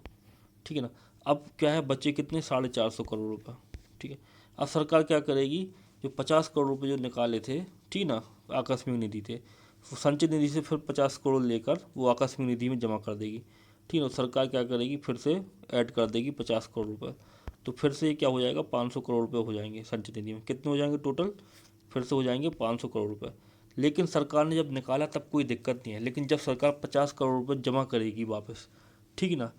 ठीक है ना, अब क्या है, बच्चे कितने, 450 करोड़ रुपए, ठीक है। अब सरकार क्या करेगी, जो 50 करोड़ रुपए जो निकाले थे, ठीक ना, आकस्मिक निधि थे, वो संचित निधि से फिर 50 करोड़ लेकर वो आकस्मिक निधि में जमा कर देगी, ठीक है। सरकार क्या करेगी, फिर से ऐड कर देगी 50 करोड़ रुपए, तो फिर से क्या हो जाएगा, 500 करोड़ रुपए हो जाएंगे संचित निधि में। कितने हो जाएंगे टोटल, फिर से हो जाएंगे 500 करोड़ रुपए। लेकिन सरकार ने जब निकाला तब कोई दिक्कत नहीं है, लेकिन जब सरकार 50 करोड़ रुपए जमा करेगी वापस, ठीक है ना,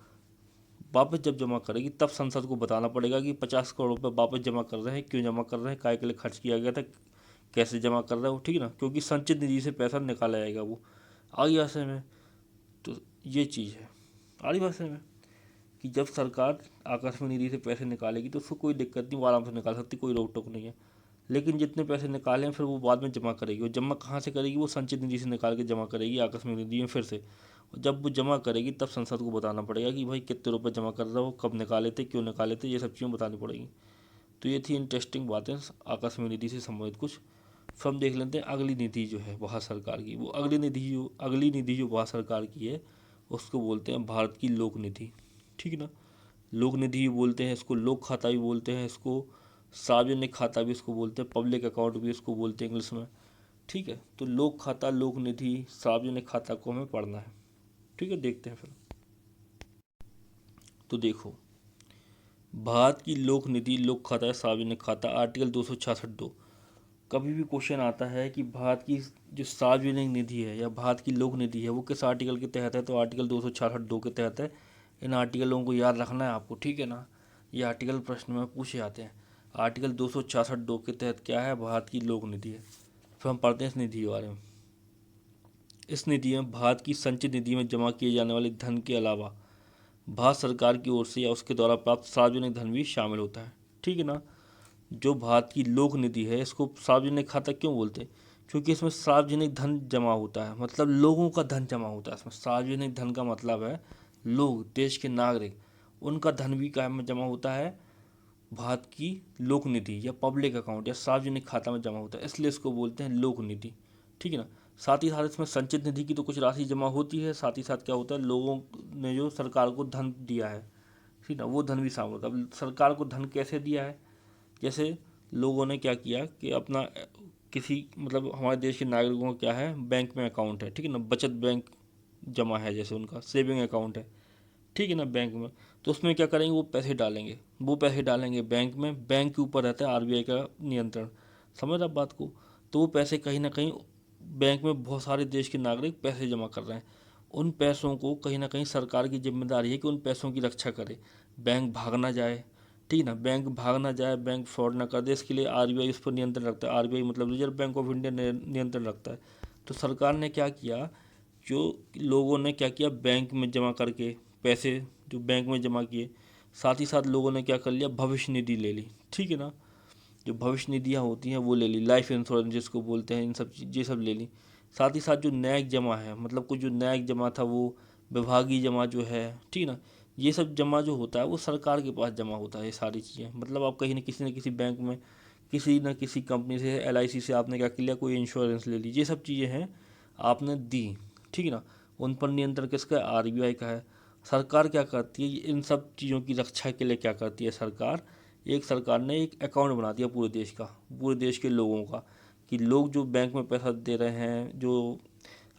वापस जब जमा करेगी तब संसद को बताना पड़ेगा कि 50 करोड़ रुपए वापस जमा कर रहे हैं, क्यों जमा कर रहे हैं, काय के लिए खर्च किया गया था, कैसे जमा कर रहे हो, ठीक है ना, क्योंकि संचित निधि से पैसा निकाला जाएगा वो। आ गई बात समझ में। तो ये चीज़ है, आ रही बात समझ में, कि जब सरकार आकस्मिक निधि से पैसे निकालेगी तो उसको कोई दिक्कत नहीं, वो आराम से निकाल सकती, कोई रोक टोक नहीं है। लेकिन जितने पैसे निकाले हैं फिर वो बाद में जमा करेगी, और जमा कहाँ से करेगी, वो संचित निधि से निकाल के जमा करेगी आकस्मिक निधि में फिर से। और जब वो जमा करेगी तब संसद को बताना पड़ेगा कि भाई कितने रुपए जमा कर रहे हो, कब निकाले थे, क्यों निकाले थे, ये सब चीज़ें बतानी पड़ेगी। तो ये थी इंटरेस्टिंग बातें आकस्मिक निधि से संबंधित कुछ। फिर हम देख लेते हैं अगली नीति जो है भारत सरकार की। वो अगली निधि जो भारत सरकार की है उसको बोलते हैं भारत की लोक निधि, ठीक है ना। लोक निधि भी बोलते हैं इसको, लोक खाता भी बोलते हैं इसको, सार्वजनिक खाता भी इसको बोलते हैं, पब्लिक अकाउंट भी इसको बोलते हैं इंग्लिश में, ठीक है। तो लोक खाता, लोक निधि, सार्वजनिक खाता को हमें पढ़ना है, ठीक है। देखते हैं फिर। तो देखो, भारत की लोक निधि, लोक खाता या सार्वजनिक खाता, आर्टिकल 266(2). कभी भी क्वेश्चन आता है कि भारत की जो सार्वजनिक निधि है या भारत की लोक निधि है वो किस आर्टिकल के तहत है, तो आर्टिकल 266(2) के तहत है। इन आर्टिकलों को याद रखना है आपको, ठीक है ना। ये आर्टिकल प्रश्न में पूछे जाते हैं। आर्टिकल 266(2) के तहत क्या है, भारत की लोक निधि है। फिर हम पढ़ते हैं इस निधि के बारे में। इस निधि में भारत की संचित निधि में जमा किए जाने वाले धन के अलावा भारत सरकार की ओर से या उसके द्वारा प्राप्त सार्वजनिक धन भी शामिल होता है, ठीक है ना। जो भारत की लोक निधि है इसको सार्वजनिक खाता क्यों बोलते हैं, क्योंकि इसमें सार्वजनिक धन जमा होता है, मतलब लोगों का धन जमा होता है इसमें। सार्वजनिक धन का मतलब है लोग, देश के नागरिक, उनका धन भी क्या में जमा होता है, भारत की लोक निधि या पब्लिक अकाउंट या सार्वजनिक खाता में जमा होता है, इसलिए इसको बोलते हैं लोक निधि, ठीक है ना। साथ ही साथ इसमें संचित निधि की तो कुछ राशि जमा होती है, साथ ही साथ क्या होता है, लोगों ने जो सरकार को धन दिया है, ठीक ना, वो धन भी शामिल होता है। अब सरकार को धन कैसे दिया है, जैसे लोगों ने क्या किया कि अपना किसी, मतलब हमारे देश के नागरिकों का क्या है, बैंक में अकाउंट है, ठीक है ना, बचत बैंक जमा है, जैसे उनका सेविंग अकाउंट है, ठीक है ना, बैंक में। तो उसमें क्या करेंगे, वो पैसे डालेंगे बैंक में। बैंक के ऊपर रहता है आरबीआई का नियंत्रण, समझ आप बात को। तो वो पैसे कहीं ना कहीं बैंक में बहुत सारे देश के नागरिक पैसे जमा कर रहे हैं, उन पैसों को कहीं ना कहीं सरकार की जिम्मेदारी है कि उन पैसों की रक्षा करे, बैंक भाग ना जाए, ठीक है ना, बैंक भाग ना जाए, बैंक फ्रॉड ना कर दे, इसके लिए आरबीआई उस पर नियंत्रण रखता है। आरबीआई मतलब रिजर्व बैंक ऑफ इंडिया नियंत्रण रखता है। तो सरकार ने क्या किया, जो लोगों ने क्या किया, बैंक में जमा करके पैसे जो बैंक में जमा किए, साथ ही साथ लोगों ने क्या कर लिया, भविष्य निधि ले ली, ठीक है ना। जो भविष्य निधियाँ होती हैं वो ले ली, लाइफ इंश्योरेंस जिसको बोलते हैं, इन सब ये सब ले ली। साथ ही साथ जो न्यायिक जमा है, मतलब कुछ जो न्यायिक जमा था वो, विभागीय जमा जो है, ठीक है ना, ये सब जमा जो होता है वो सरकार के पास जमा होता है। ये सारी चीज़ें मतलब आप कहीं न किसी बैंक में, किसी न किसी कंपनी से, एलआईसी से आपने क्या कर लिया, कोई इंश्योरेंस ले ली, ये सब चीज़ें हैं आपने दी, ठीक है ना। उन पर नियंत्रण किसका है, आरबीआई का है। सरकार क्या करती है, इन सब चीज़ों की रक्षा के लिए क्या करती है सरकार, सरकार ने एक अकाउंट बना दिया पूरे देश का, पूरे देश के लोगों का, कि लोग जो बैंक में पैसा दे रहे हैं, जो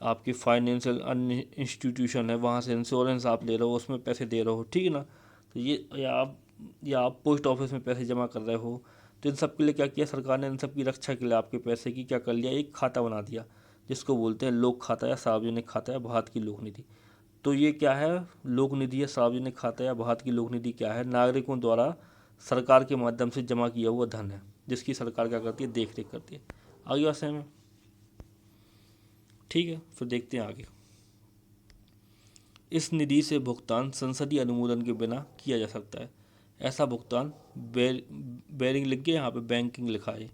आपकी फाइनेंशियल अन्य इंस्टीट्यूशन है वहाँ से इंश्योरेंस आप ले रहे हो, उसमें पैसे दे रहे हो, ठीक है ना। तो ये या आप पोस्ट ऑफिस में पैसे जमा कर रहे हो, तो इन सब के लिए क्या किया सरकार ने, इन सब की रक्षा के लिए आपके पैसे की क्या कर लिया, एक खाता बना दिया जिसको बोलते हैं लोक खाता या सार्वजनिक खाता या भारत की लोक निधि। तो ये क्या है, लोक निधि या सार्वजनिक खाता या भारत की लोक निधि क्या है, नागरिकों द्वारा सरकार के माध्यम से जमा किया हुआ धन है, जिसकी सरकार क्या करती है, देख रेख करती है। आगे बात समझ में, ठीक है। फिर देखते हैं आगे। इस निधि से भुगतान संसदीय अनुमोदन के बिना किया जा सकता है। ऐसा भुगतान बेरिंग लिख के यहाँ पे बैंकिंग लिखा है,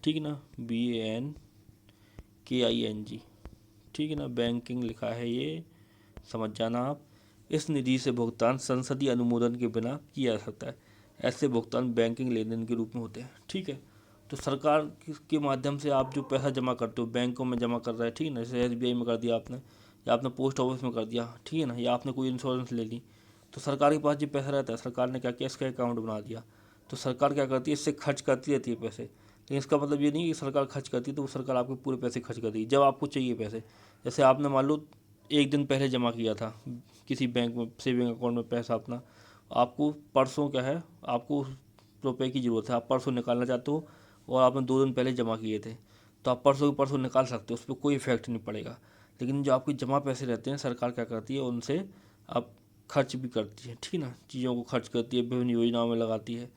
ठीक है ना, BANKING, ठीक है ना, बैंकिंग लिखा है, ये समझ जाना आप। इस निधि से भुगतान संसदीय अनुमोदन के बिना किया जा सकता है। ऐसे भुगतान बैंकिंग लेन देन के रूप में होते हैं, ठीक है। तो सरकार के माध्यम से आप जो पैसा जमा करते हो, बैंकों में जमा कर रहे हैं, ठीक है ना, जैसे SBI में कर दिया आपने, या आपने पोस्ट ऑफिस में कर दिया, ठीक है ना, या आपने कोई इंश्योरेंस ले ली, तो सरकार के पास जो पैसा रहता है, सरकार ने क्या किया, इसका अकाउंट बना दिया। तो सरकार क्या करती है, इससे खर्च करती रहती है पैसे। लेकिन इसका मतलब ये नहीं कि सरकार खर्च करती है तो वो सरकार आपके पूरे पैसे खर्च कर देगी। जब आपको चाहिए पैसे, जैसे आपने मान लो एक दिन पहले जमा किया था किसी बैंक में, सेविंग अकाउंट में पैसा अपना, आपको परसों क्या है, आपको रुपए की ज़रूरत है, आप परसों निकालना चाहते हो और आपने 2 दिन पहले जमा किए थे, तो आप परसों के परसों निकाल सकते हो, उस पर कोई इफेक्ट नहीं पड़ेगा। लेकिन जो आपके जमा पैसे रहते हैं, सरकार क्या करती है, उनसे आप खर्च भी करती है, ठीक है ना, चीज़ों को खर्च करती है, विभिन्न योजनाओं में लगाती है,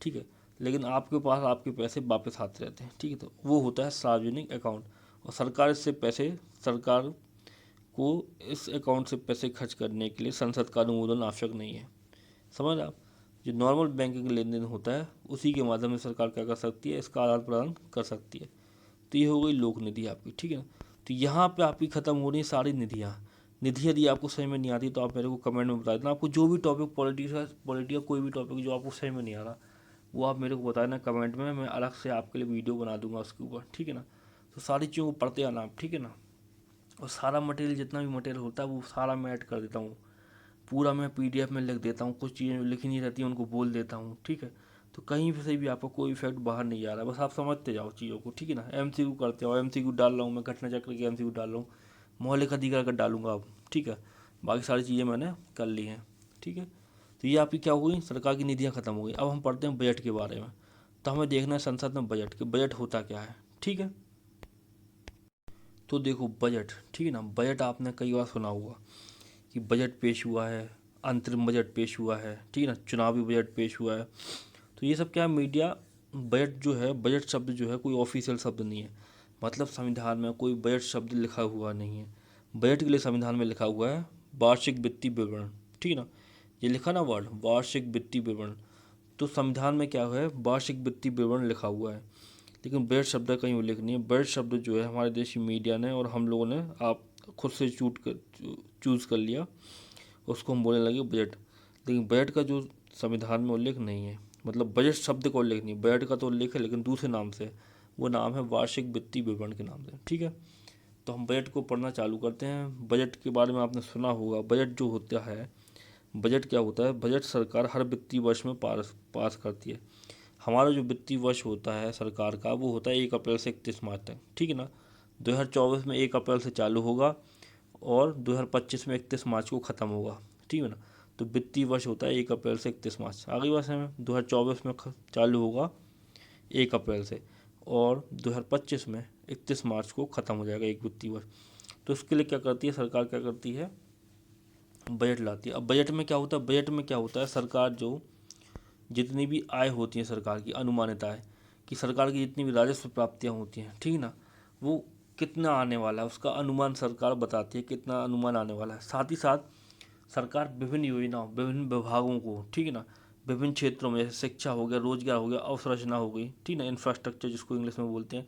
ठीक है। लेकिन आपके पास आपके पैसे वापस आते रहते हैं, ठीक है। तो वो होता है सार्वजनिक अकाउंट, और सरकार इससे पैसे, सरकार को इस अकाउंट से पैसे खर्च करने के लिए संसद का अनुमोदन आवश्यक नहीं है। समझ आप, जो नॉर्मल बैंकिंग लेन देन होता है उसी के माध्यम से सरकार क्या कर सकती है, इसका आदान प्रदान कर सकती है। तो ये हो गई लोक निधि आपकी, ठीक है ना। तो यहाँ पे आपकी ख़त्म हो रही सारी निधियाँ। निधि यदि आपको समझ में नहीं आती तो आप मेरे को कमेंट में बता देना। आपको जो भी टॉपिक पॉलिटी का कोई भी टॉपिक जो आपको समझ में नहीं आ रहा, वो आप मेरे को बता देना कमेंट में, मैं अलग से आपके लिए वीडियो बना दूंगा उसके ऊपर, ठीक है ना। तो सारी चीज़ों को पढ़ते आना आप, ठीक है ना। और सारा मटेरियल, जितना भी मटेरियल होता है वो सारा मैं ऐड कर देता हूँ, पूरा मैं PDF में लिख देता हूँ, कुछ चीज़ें लिखी नहीं रहती हैं उनको बोल देता हूँ, ठीक है। तो कहीं से भी आपको कोई इफेक्ट बाहर नहीं जा रहा है, बस आप समझते जाओ चीज़ों को, ठीक है ना। MCQ करते हो, MCQ डाल रहा हूँ मैं, घटना चक्र के MCQ डाल रहा हूँ, मौलिक अधिकार का डालूंगा अब, ठीक है। बाकी सारी चीज़ें मैंने कर ली हैं, ठीक है। तो ये आपकी क्या हो गई, सरकार की निधियाँ खत्म हो गई। अब हम पढ़ते हैं बजट के बारे में। तो हमें देखना है संसद में बजट के, बजट होता क्या है, ठीक है। तो देखो बजट, ठीक है ना, बजट आपने कई बार सुना होगा कि बजट पेश हुआ है, अंतरिम बजट पेश हुआ है, ठीक है ना, चुनावी बजट पेश हुआ है। तो ये सब क्या है, मीडिया, बजट जो है, बजट शब्द जो है कोई ऑफिशियल शब्द नहीं है, मतलब संविधान में कोई बजट शब्द लिखा हुआ नहीं है। बजट के लिए संविधान में लिखा हुआ है वार्षिक वित्तीय विवरण, ठीक है ना, ये लिखा ना वर्ड वार्षिक वित्तीय विवरण। तो संविधान में क्या है, वार्षिक वित्तीय विवरण लिखा हुआ है, लेकिन बजट शब्द का कहीं उल्लेख नहीं है। बजट शब्द जो है हमारे देश की मीडिया ने और हम लोगों ने आप खुद से चूज़ कर लिया, उसको हम बोलने लगे बजट। लेकिन बजट का जो संविधान में उल्लेख नहीं है, मतलब बजट शब्द का उल्लेख नहीं, बजट का तो उल्लेख है लेकिन दूसरे नाम से, वो नाम है वार्षिक वित्तीय विवरण के नाम से, ठीक है। तो हम बजट को पढ़ना चालू करते हैं। बजट के बारे में आपने सुना होगा, बजट जो होता है, बजट क्या होता है, बजट सरकार हर वित्तीय वर्ष में पास करती है। हमारा जो वित्तीय वर्ष होता है सरकार का, वो होता है 1 अप्रैल से 31 मार्च तक, ठीक है ना। 2024 में 1 अप्रैल से चालू होगा और 2025 में 31 मार्च को ख़त्म होगा, ठीक है ना। तो वित्तीय वर्ष होता है 1 अप्रैल से 31 मार्च। आगे वर्ष में 2024 में चालू होगा 1 अप्रैल से, और 2025 में 31 मार्च को ख़त्म हो जाएगा एक वित्तीय वर्ष। तो उसके लिए क्या करती है सरकार, क्या करती है, बजट लाती है। अब बजट में क्या होता है, बजट में क्या होता है, सरकार जो जितनी भी आय होती है सरकार की, अनुमानित आय कि सरकार की जितनी भी राजस्व प्राप्तियाँ होती हैं, ठीक है ना, वो कितना आने वाला है उसका अनुमान सरकार बताती है, कितना अनुमान आने वाला है। साथ ही साथ सरकार विभिन्न योजनाओं, विभिन्न विभागों को, ठीक है ना, विभिन्न क्षेत्रों में, जैसे शिक्षा हो गया, रोजगार हो गया, अवसंरचना हो गई, ठीक है ना, इंफ्रास्ट्रक्चर जिसको इंग्लिश में बोलते हैं,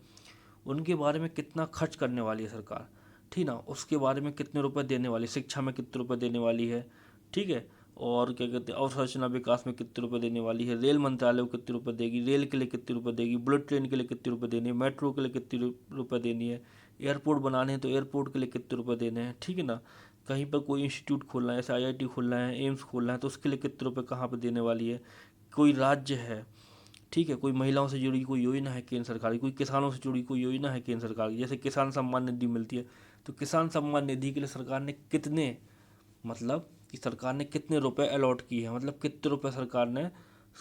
उनके बारे में कितना खर्च करने वाली है सरकार, ठीक ना, उसके बारे में कितने रुपए देने वाली, शिक्षा में कितने रुपए देने वाली है, ठीक है। और क्या कहते हैं, अवसंरचना विकास में कितने रुपए देने वाली है, रेल मंत्रालय को कितने रुपए देगी, रेल के लिए कितने रुपए देगी, बुलेट ट्रेन के लिए कितने रुपए देनी है, मेट्रो के लिए कितने रुपए देनी है, एयरपोर्ट बनाने हैं तो एयरपोर्ट के लिए कितने रुपए देने हैं, ठीक है ना। कहीं पर कोई इंस्टीट्यूट खोलना है, जैसे IIT खोलना है, एम्स खोलना है, तो उसके लिए कितने रुपए कहाँ पर देने वाली है। कोई राज्य है, ठीक है, कोई महिलाओं से जुड़ी कोई योजना है केंद्र सरकार की, कोई किसानों से जुड़ी कोई योजना है केंद्र सरकार की, जैसे किसान सम्मान निधि मिलती है, तो किसान सम्मान निधि के लिए सरकार ने कितने, मतलब कि सरकार ने कितने रुपए अलॉट किए हैं, मतलब कितने रुपए सरकार ने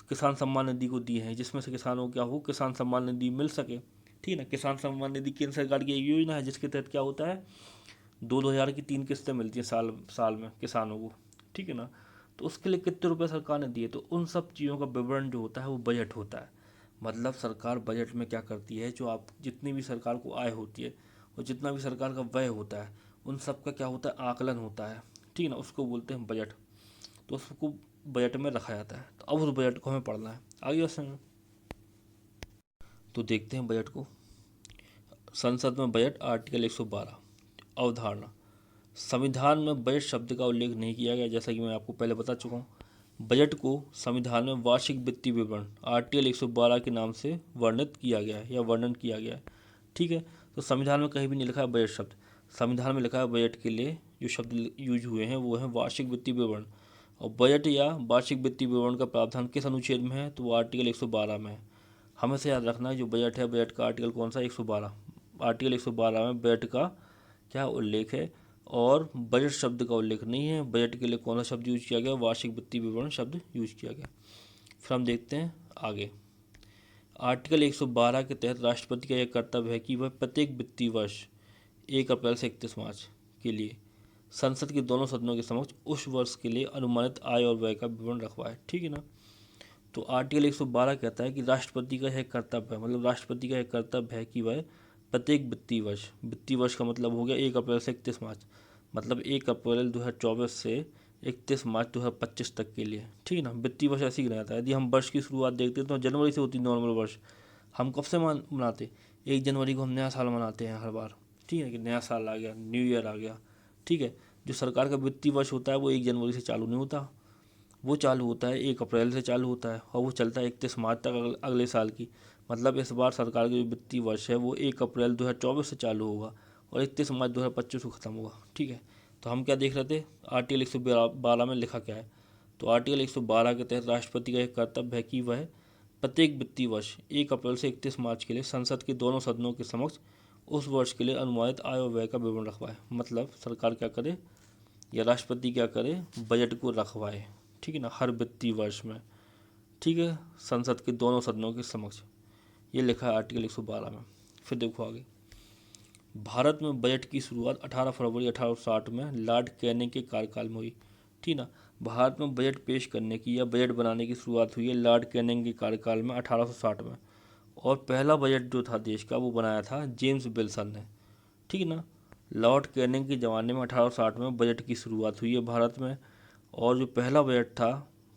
किसान सम्मान निधि को दिए हैं, जिसमें से किसानों को क्या हो, किसान सम्मान निधि मिल सके। ठीक है ना, किसान सम्मान निधि केंद्र सरकार की एक योजना है जिसके तहत क्या होता है, 2,000 की 3 किस्तें मिलती हैं साल साल में किसानों को। ठीक है ना, तो उसके लिए कितने रुपए सरकार ने दिए, तो उन सब चीज़ों का विवरण जो होता है वो बजट होता है। मतलब सरकार बजट में क्या करती है, जो आप जितनी भी सरकार को आय होती है और जितना भी सरकार का व्यय होता है, उन सब का क्या होता है, आकलन होता है। ठीक है ना, उसको बोलते हैं बजट। तो उसको बजट में रखा जाता है। तो अब उस बजट को हमें पढ़ना है आगे उसमें। तो देखते हैं बजट को। संसद में बजट, आर्टिकल 112। अवधारणा, संविधान में बजट शब्द का उल्लेख नहीं किया गया, जैसा कि मैं आपको पहले बता चुका हूँ। बजट को संविधान में वार्षिक वित्तीय विवरण आर्टिकल 112 के नाम से वर्णित किया गया है या वर्णन किया गया है। ठीक है, तो संविधान में कहीं भी नहीं लिखा है बजट शब्द। संविधान में लिखा है बजट के लिए जो शब्द यूज हुए हैं वो है वार्षिक वित्तीय विवरण। और बजट या वार्षिक वित्तीय विवरण का प्रावधान किस अनुच्छेद में है, तो वो आर्टिकल 112 में है। हमें से याद रखना है जो बजट है, बजट का आर्टिकल कौन सा, 112। आर्टिकल 112 में बजट का क्या उल्लेख है, और बजट शब्द का उल्लेख नहीं है। बजट के लिए कौन सा शब्द यूज किया गया, वार्षिक वित्तीय विवरण शब्द यूज किया गया। फिर हम देखते हैं आगे। आर्टिकल 112 के तहत राष्ट्रपति का यह कर्तव्य है कि वह प्रत्येक वित्तीय वर्ष 1 अप्रैल से 31 मार्च के लिए संसद के दोनों सदनों के समक्ष उस वर्ष के लिए अनुमानित आय और व्यय का विवरण रखवाए। ठीक है ना, तो आर्टिकल 112 कहता है कि राष्ट्रपति का यह कर्तव्य है, मतलब राष्ट्रपति का यह कर्तव्य है कि वह प्रत्येक वित्तीय वर्ष का मतलब हो गया 1 अप्रैल से 31 मार्च, मतलब 1 अप्रैल 2024 से 31 मार्च 2025 तक के लिए। ठीक है ना, वित्तीय वर्ष ऐसे ही रहता है। यदि हम वर्ष की शुरुआत देखते हैं तो जनवरी से होती है नॉर्मल वर्ष। हम कब से मनाते, 1 जनवरी को हम नया साल मनाते हैं हर बार। ठीक है, कि नया साल आ गया, न्यू ईयर आ गया। ठीक है, जो सरकार का वित्तीय वर्ष होता है वो 1 जनवरी से चालू नहीं होता, वो चालू होता है 1 अप्रैल से चालू होता है, और वो चलता है 31 मार्च तक अगले साल की। मतलब इस बार सरकार की जो वित्तीय वर्ष है वो 1 अप्रैल 2024 से चालू होगा और 31 मार्च 2025 को ख़त्म होगा। ठीक है, तो हम क्या देख रहे थे, आर्टिकल 112 में लिखा क्या है, तो आर्टिकल 112 के तहत राष्ट्रपति का एक कर्तव्य है कि वह प्रत्येक वित्तीय वर्ष 1 अप्रैल से 31 मार्च के लिए संसद के दोनों सदनों के समक्ष उस वर्ष के लिए अनुमानित आय और व्यय का विवरण रखवाए। मतलब सरकार क्या करे या राष्ट्रपति क्या करे, बजट को रखवाए। ठीक है ना, हर वित्तीय वर्ष में। ठीक है, संसद के दोनों सदनों के समक्ष, ये लिखा है आर्टिकल 112 में। फिर देखो आगे। भारत में बजट की शुरुआत 18 फरवरी 1860 में लॉर्ड कैनिंग के कार्यकाल में हुई। ठीक ना, भारत में बजट पेश करने की या बजट बनाने की शुरुआत हुई है लॉर्ड कैनिंग के कार्यकाल में 1860 में। और पहला बजट जो था देश का वो बनाया था जेम्स विल्सन ने। ठीक है ना, लॉर्ड कैनिंग के ज़माने में 1860 में बजट की शुरुआत हुई है भारत में। और जो पहला बजट था,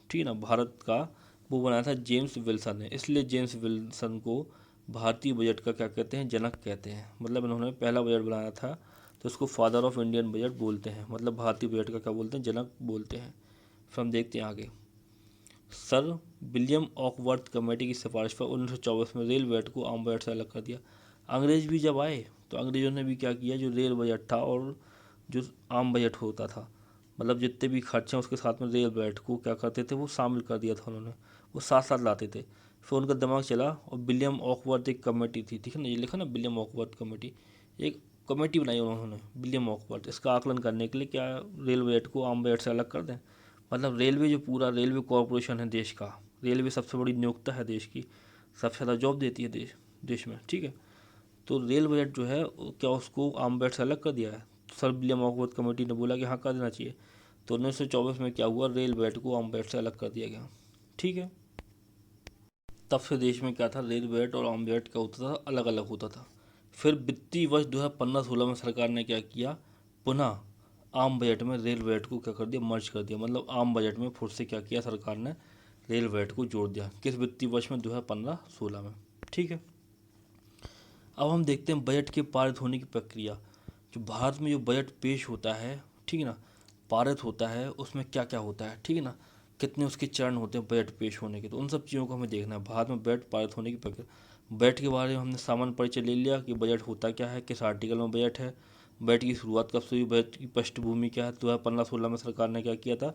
ठीक है ना, भारत का, वो बनाया था जेम्स विल्सन ने। इसलिए जेम्स विल्सन को भारतीय बजट का क्या कहते हैं, जनक कहते हैं। मतलब इन्होंने पहला बजट बनाया था, तो उसको फादर ऑफ इंडियन बजट बोलते हैं। मतलब भारतीय बजट का क्या बोलते हैं, जनक बोलते हैं। फिर हम देखते हैं आगे। सर विलियम ऑकवर्थ कमेटी की सिफारिश पर 1924 में रेल बजट को आम बजट से अलग कर दिया। अंग्रेज भी जब आए तो अंग्रेज़ों ने भी क्या किया, जो रेल बजट था और जो आम बजट होता था, मतलब जितने भी खर्चे हैं उसके साथ में रेल बजट को क्या करते थे, वो शामिल कर दिया था उन्होंने, वो साथ साथ लाते थे। फिर उनका दिमाग चला और विलियम ऑकवर्थ एक कमेटी थी, ठीक है ना, ये लिखा ना विलियम ऑकवर्थ कमेटी, एक कमेटी बनाई उन्होंने विलियम ऑकवर्थ, इसका आकलन करने के लिए क्या रेल बजट को आम बजट से अलग कर दें। मतलब रेलवे जो पूरा रेलवे कॉरपोरेशन है देश का, रेलवे सबसे बड़ी नियोक्ता है देश की, सबसे ज़्यादा जॉब देती है देश में। ठीक है, तो रेल बजट जो है क्या उसको आम बजट से अलग कर दिया है। तो सर विलियम ऑकवर्थ कमेटी ने बोला कि हाँ कर देना चाहिए। तो 1924 में क्या हुआ, रेल बजट को आम बजट से अलग कर दिया गया। ठीक है, तब से देश में क्या था, रेल बजट और आम बजट क्या होता था, अलग अलग होता था। फिर वित्तीय वर्ष 2015-16 में सरकार ने क्या किया, पुनः आम बजट में रेल बजट को क्या कर दिया, मर्ज कर दिया। मतलब आम बजट में फिर से क्या किया सरकार ने, रेल बजट को जोड़ दिया। किस वित्तीय वर्ष में, 2015-16 में। ठीक है, अब हम देखते हैं बजट के पारित होने की प्रक्रिया। जो भारत में जो बजट पेश होता है, ठीक है ना, पारित होता है, उसमें क्या क्या होता है, ठीक है ना, कितने उसके चरण होते हैं बजट पेश होने के, तो उन सब चीज़ों को हमें देखना है। भारत में बजट पारित होने की प्रक्रिया, बजट के बारे में हमने सामान्य परिचय ले लिया कि बजट होता क्या है, किस आर्टिकल में बजट है, बजट की शुरुआत कब से हुई, बजट की पृष्ठभूमि क्या है। 2015-16 में सरकार ने क्या किया था,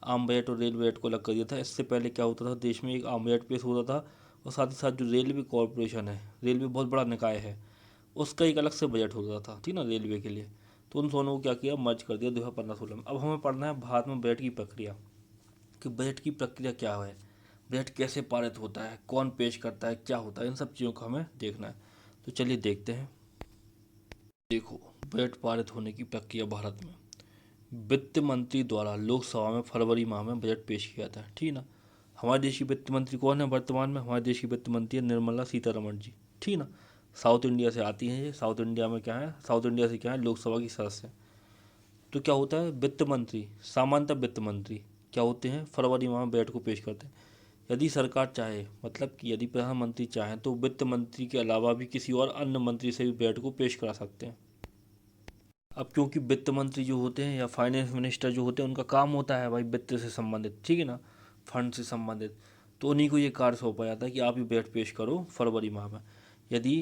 आम बजट और रेल बजट को अलग कर दिया था। इससे पहले क्या होता था, देश में एक आम बजट पेश होता था और साथ ही साथ जो रेलवे कॉरपोरेशन है, रेलवे बहुत बड़ा निकाय है, उसका एक अलग से बजट होता था, ठीक ना, रेलवे के लिए। तो उन दोनों को क्या किया, मर्ज कर दिया 2015-16 में। अब हमें पढ़ना है भारत में बजट की प्रक्रिया, कि बजट की प्रक्रिया क्या है, बजट कैसे पारित होता है, कौन पेश करता है, क्या होता है, इन सब चीज़ों को हमें देखना है। तो चलिए देखते हैं। देखो, बजट पारित होने की प्रक्रिया भारत में, वित्त मंत्री द्वारा लोकसभा में फरवरी माह में बजट पेश किया था, ठीक ना। हमारे देश की वित्त मंत्री कौन है वर्तमान में? हमारे देश की वित्त मंत्री है निर्मला सीतारमण जी, ठीक ना। साउथ इंडिया से आती हैं ये। साउथ इंडिया में क्या है, साउथ इंडिया से क्या है, लोकसभा की सदस्य। तो क्या होता है, वित्त मंत्री, सामान्यतः वित्त मंत्री क्या होते हैं, फरवरी माह में बजट को पेश करते हैं। यदि सरकार चाहे, मतलब कि यदि प्रधानमंत्री चाहें, तो वित्त मंत्री के अलावा भी किसी और अन्य मंत्री से भी बजट को पेश करा सकते हैं। अब क्योंकि वित्त मंत्री जो होते हैं या फाइनेंस मिनिस्टर जो होते हैं, उनका काम होता है भाई वित्त से संबंधित, ठीक है ना, फंड से संबंधित, तो उन्हीं को ये कार्य सौंपा जाता है कि आप ये बजट पेश करो फरवरी माह में। यदि